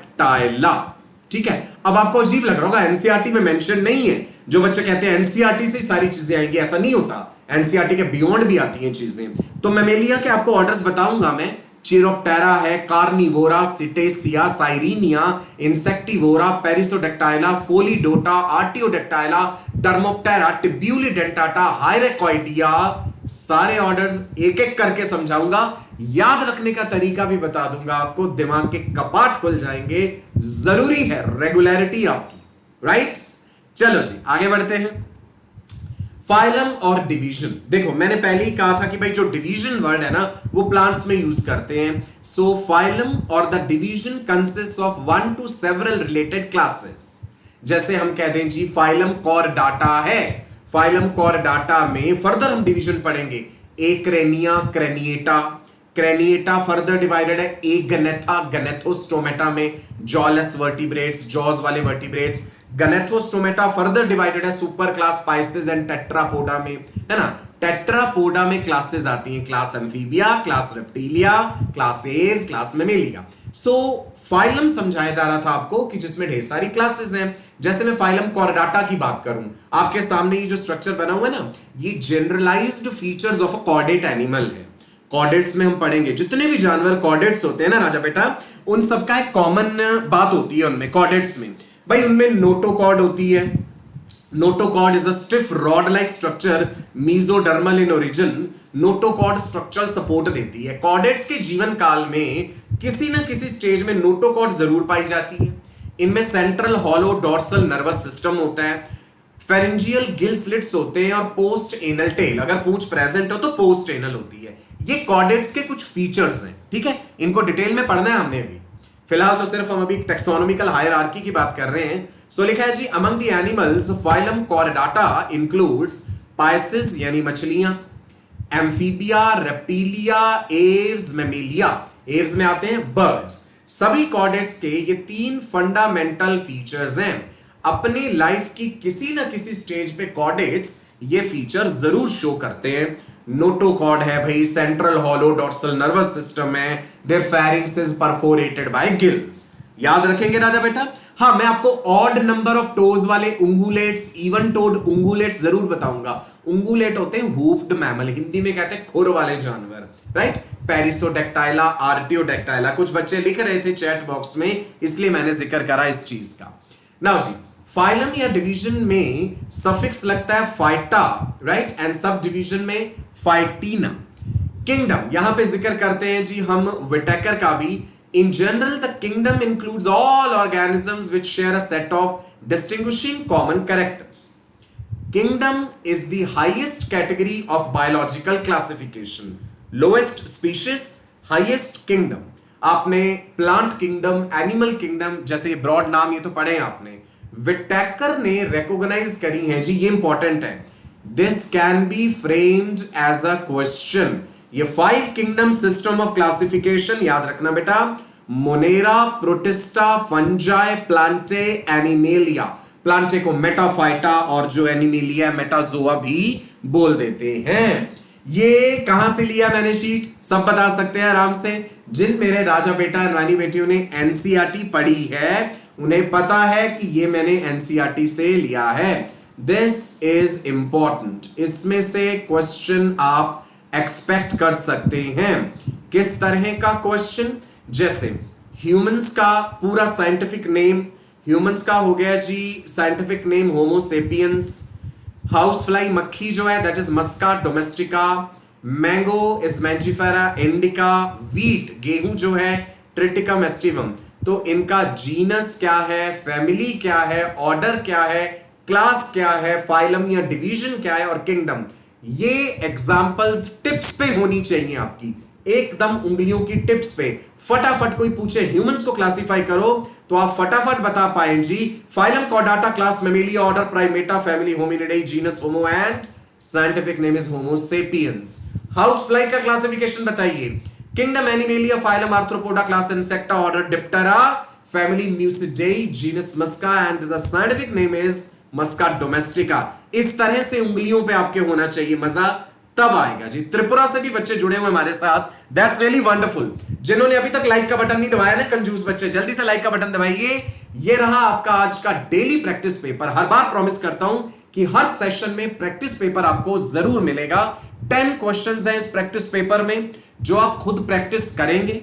A: ठीक है। अब आपको अजीब लग रहा होगा एनसीईआरटी में मेंशन नहीं है। जो बच्चे कहते हैं एनसीईआरटी से सारी चीजें आएंगी, ऐसा नहीं होता। एनसीईआरटी के बियॉन्ड भी आती हैं चीजें। तो मैमेलिया के आपको ऑर्डर्स बताऊंगा मैं। चिरोप्टेरा है, कार्निवोरा, सिटेसिया, साइरिनिया, इंसेक्टिवोरा, पेरिसोडेक्टाइला, फोलिडोटा, आर्टियोडेक्टाइला, डर्मोप्टेरा, टिब्यूलिडेंटाटा, हायरेकॉइडिया। सारे ऑर्डर्स एक एक करके समझाऊंगा, याद रखने का तरीका भी बता दूंगा आपको। दिमाग के कपाट खुल जाएंगे। जरूरी है रेगुलरिटी आपकी, राइट? चलो जी आगे बढ़ते हैं। फाइलम और डिवीजन। देखो मैंने पहले ही कहा था कि भाई जो डिवीजन वर्ड है ना वो प्लांट्स में यूज करते हैं। सो फाइलम और the division consist of 1 to several related classes. जैसे हम कह दें जी फाइलम कॉर्डाटा है, फाइलम कॉर्डाटा में फर्दर हम डिवीजन पढ़ेंगे। एक्रेनिया, क्रेनिएटा, क्रेनिएटा फर्दर डिवाइडेड है एगनेथा, गनेथोस्टोमेटा में जॉलेस वर्टिब्रेट्स, जॉज वाले वर्टिब्रेट्स। गनेथोस्टोमेटा फर्दर डिवाइडेड है super class Pisces and Tetrapoda में, है ना? टेट्रापोडा में क्लासेस आती हैं, class amphibia, class reptilia, class Aves, class Mammalia. सो फाइलम समझाया जा रहा था आपको कि जिसमें ढेर सारी क्लासेस हैं। जैसे मैं फाइलम कॉर्डाटा की बात करूं, आपके सामने ये जो स्ट्रक्चर बना हुआ है ना, ये generalised features of a chordate animal है। कॉर्डेट्स में हम पढ़ेंगे जितने भी जानवर कॉर्डेट्स होते हैं ना राजा बेटा, उन सबका एक कॉमन बात होती है उनमें। कॉर्डेट्स में भाई उनमें नोटोकॉर्ड होती है। Notochord is a stiff rod like structure, mesodermal in origin. Notochord structural support देती है। कॉर्डेट्स के जीवन काल में किसी ना किसी स्टेज में नोटोकॉर्ड जरूर पाई जाती है। इनमें central hollow dorsal nervous system होता है, फेरेंजियल गिल स्लिट्स होते हैं और पोस्ट एनल टेल। अगर पूंछ प्रेजेंट हो तो पोस्ट एनल होती है। ये कॉर्डेट्स के कुछ फीचर्स हैं, ठीक है? इनको डिटेल में पढ़ना है हमने अभी। फिलहाल तो सिर्फ हम अभी टेक्सोनॉमिकल हायरार्की की बात कर रहे हैं। सो लिखा है जी among the animals phylum Chordata includes Pisces यानी मछलियां, Amphibia, Reptilia, Aves, Mammalia. Aves में आते हैं बर्ड्स। सभी कॉर्डेट्स के ये 3 फंडामेंटल फीचर्स हैं। अपनी लाइफ की किसी ना किसी स्टेज पे कॉर्डेट्स ये फीचर जरूर शो करते हैं। नोटोकॉर्ड है भाई, central hollow dorsal nervous system है, their pharynx is perforated by gills. याद रखेंगे राजा बेटा। हाँ मैं आपको ऑड नंबर ऑफ टोज वाले उंगुलेट्स, इवन टोड उंगुलेट्स जरूर बताऊंगा। उंगुलेट होते हैं हूफ्ड मैमल, हिंदी में कहते हैं खुर वाले जानवर, राइट? पेरिसोडेक्टाइला, आर्टियोडेक्टाइला। कुछ बच्चे लिख रहे थे चैट बॉक्स में, इसलिए मैंने जिक्र करा इस चीज का। नाउ जी फाइलम या डिवीजन में सफिक्स लगता है phyta, right? And sub division में फाइटीना। किंगडम यहां पे जिक्र करते हैं जी हम विटेकर का भी। In general, the kingdom includes all organisms which share a set of distinguishing common characters. Kingdom is the highest category of biological classification. Lowest species, highest kingdom. आपने plant kingdom, animal kingdom जैसे broad नाम ये तो पढ़े हैं आपने। Whittaker ने recognize करी हैं जी, ये important है। This can be framed as a question. ये 5 किंगडम सिस्टम ऑफ क्लासिफिकेशन याद रखना बेटा। Monera, protista, fungi, Plantae, animalia. Plantae को मेटाफाइटा और जो एनिमिलिया मेटाजोआ भी बोल देते हैं। ये कहां से लिया मैंने शीट, सब बता सकते हैं आराम से। जिन मेरे राजा बेटा रानी बेटियों ने एनसीईआरटी पढ़ी है उन्हें पता है कि ये मैंने एनसीईआरटी से लिया है। दिस इज इंपॉर्टेंट, इसमें से क्वेश्चन आप एक्सपेक्ट कर सकते हैं। किस तरह का क्वेश्चन, जैसे ह्यूमंस का पूरा साइंटिफिक नेम, ह्यूमंस का हो गया जी scientific name Homo sapiens. House fly मक्खी जो है that is Musca domestica. Mango is Mangifera indica. Wheat गेहूं जो है ट्रिटिका मेस्टिवम। तो इनका जीनस क्या है, फैमिली क्या है, ऑर्डर क्या है, क्लास क्या है, फाइलम या डिवीजन क्या है और किंगडम। ये एग्जांपल्स टिप्स पे होनी चाहिए आपकी, एकदम उंगलियों की टिप्स पे। फटाफट कोई पूछे ह्यूमंस को क्लासिफाई करो तो आप फटाफट बता पाए जी phylum Chordata, class Mammalia, order Primata, family Hominidae, genus Homo and scientific name is Homo sapiens. House fly का क्लासिफिकेशन बताइए, kingdom Animalia, phylum Arthropoda, class Insecta, order Diptera, family Muscidae, genus Musca and the scientific name is Musca domestica. इस तरह से उंगलियों पे आपके होना चाहिए, मजा तब आएगा जी। त्रिपुरा से भी बच्चे जुड़े हुए हमारे साथ, दैट्स रियली वंडरफुल। जिन्होंने अभी तक लाइक का बटन नहीं दबाया ना कंजूस बच्चे, जल्दी से लाइक का बटन दबाइए। ये रहा आपका आज का डेली प्रैक्टिस पेपर। हर बार प्रॉमिस करता हूं कि हर सेशन में प्रैक्टिस पेपर आपको जरूर मिलेगा। 10 क्वेश्चंस हैं इस प्रैक्टिस पेपर में जो आप खुद प्रैक्टिस करेंगे।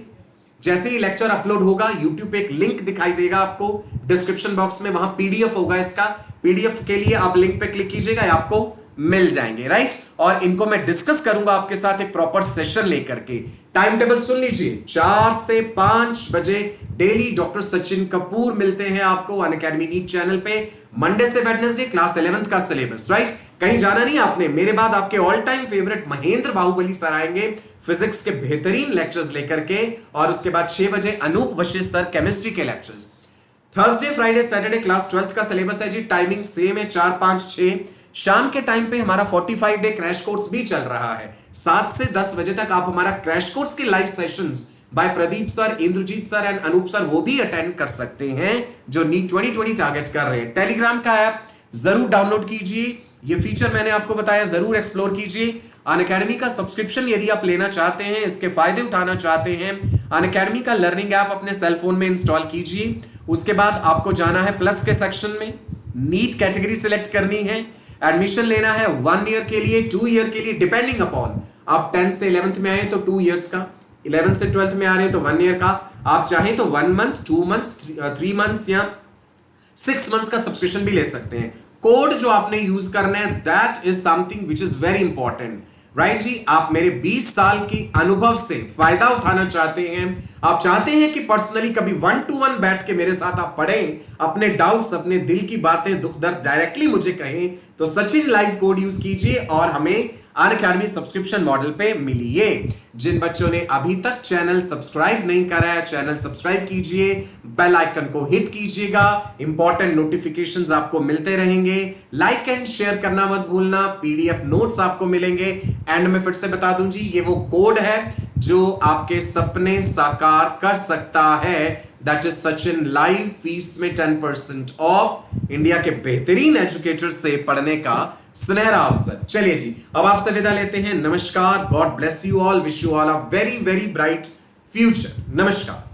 A: जैसे ही लेक्चर अपलोड होगा यूट्यूब पे एक लिंक दिखाई देगा आपको डिस्क्रिप्शन बॉक्स में, वहां पीडीएफ होगा इसका। पीडीएफ के लिए आप लिंक पे क्लिक कीजिएगा, आपको मिल जाएंगे, राइट। और इनको मैं डिस्कस करूंगा आपके साथ एक प्रॉपर सेशन लेकर के। टाइम टेबल सुन लीजिए, 4 से 5 बजे डेली डॉक्टर सचिन कपूर मिलते हैं आपको अनअकैडमी नीट चैनल पे। मंडे से वेडनेसडे क्लास 11th का सिलेबस, राइट। कहीं जाना नहीं आपने। मेरे बाद आपके all time favourite Mahendra Baahubali sir आएंगे फिजिक्स के बेहतरीन लेक्चर्स लेकर के, और उसके बाद 6 बजे अनूप वशिष्ठ सर केमिस्ट्री के lectures. Thursday Friday Saturday class 12th का सिलेबस है जी। टाइमिंग सेम है, 4 5 6। शाम के टाइम पे हमारा 45 डे क्रैश कोर्स भी चल रहा है। 7 से 10 बजे तक आप हमारा क्रैश कोर्स के live sessions by Pradeep sir, Indrajeet sir and Anoop sir वो भी अटेंड कर सकते हैं जो नीट 2020 टारगेट कर रहे हैं। टेलीग्राम का ऐप जरूर डाउनलोड कीजिए, ये फीचर मैंने आपको बताया, जरूर एक्सप्लोर कीजिए। अनअकैडमी का सब्सक्रिप्शन यदि आप लेना चाहते हैं, इसके फायदे उठाना चाहते हैं, अनअकैडमी का लर्निंग ऐप अपने सेल फोन में इंस्टॉल कीजिए। उसके बाद आपको जाना है प्लस के सेक्शन में, नीट कैटेगरी सिलेक्ट करनी है, एडमिशन लेना है 1 ईयर के लिए, 2 ईयर के लिए, डिपेंडिंग अपॉन आप 10 से 11th में आए तो 2 इयर्स का, 11 से 12th में आ रहे हैं तो 1 ईयर का, आप चाहें तो 1 मंथ, 2 मंथ्स, 3 मंथ्स या 6 मंथ्स का सब्सक्रिप्शन भी ले सकते हैं। कोड जो आपने यूज करना है that is something which is very important, right जी। आप मेरे 20 साल की अनुभव से फायदा उठाना चाहते हैं, आप चाहते हैं कि पर्सनली कभी 1 to 1 बैठ के मेरे साथ आप पढ़ें, अपने डाउट्स, अपने दिल की बातें, दुख दर्द डायरेक्टली मुझे कहें, तो सचिन लाइव कोड यूज कीजिए और हमें अनअकैडमी सब्सक्रिप्शन मॉडल पे मिलिए। जिन बच्चों ने अभी तक चैनल सब्सक्राइब नहीं करा है, चैनल सब्सक्राइब कीजिए, बेल आइकन को हिट कीजिएगा, इंपॉर्टेंट नोटिफिकेशंस आपको मिलते रहेंगे। लाइक एंड शेयर करना मत भूलना, पीडीएफ नोट्स आपको मिलेंगे। एंड में फिर से बता दूं जी, ये वो कोड है जो आपके सपने साकार कर सकता है। That is Sachin live, fees में 10% ऑफ, इंडिया के बेहतरीन एजुकेटर से पढ़ने का सुनहरा अवसर। चलिए जी, अब आपसे विदा लेते हैं। नमस्कार, God bless you all, wish you all a very very bright future. नमस्कार।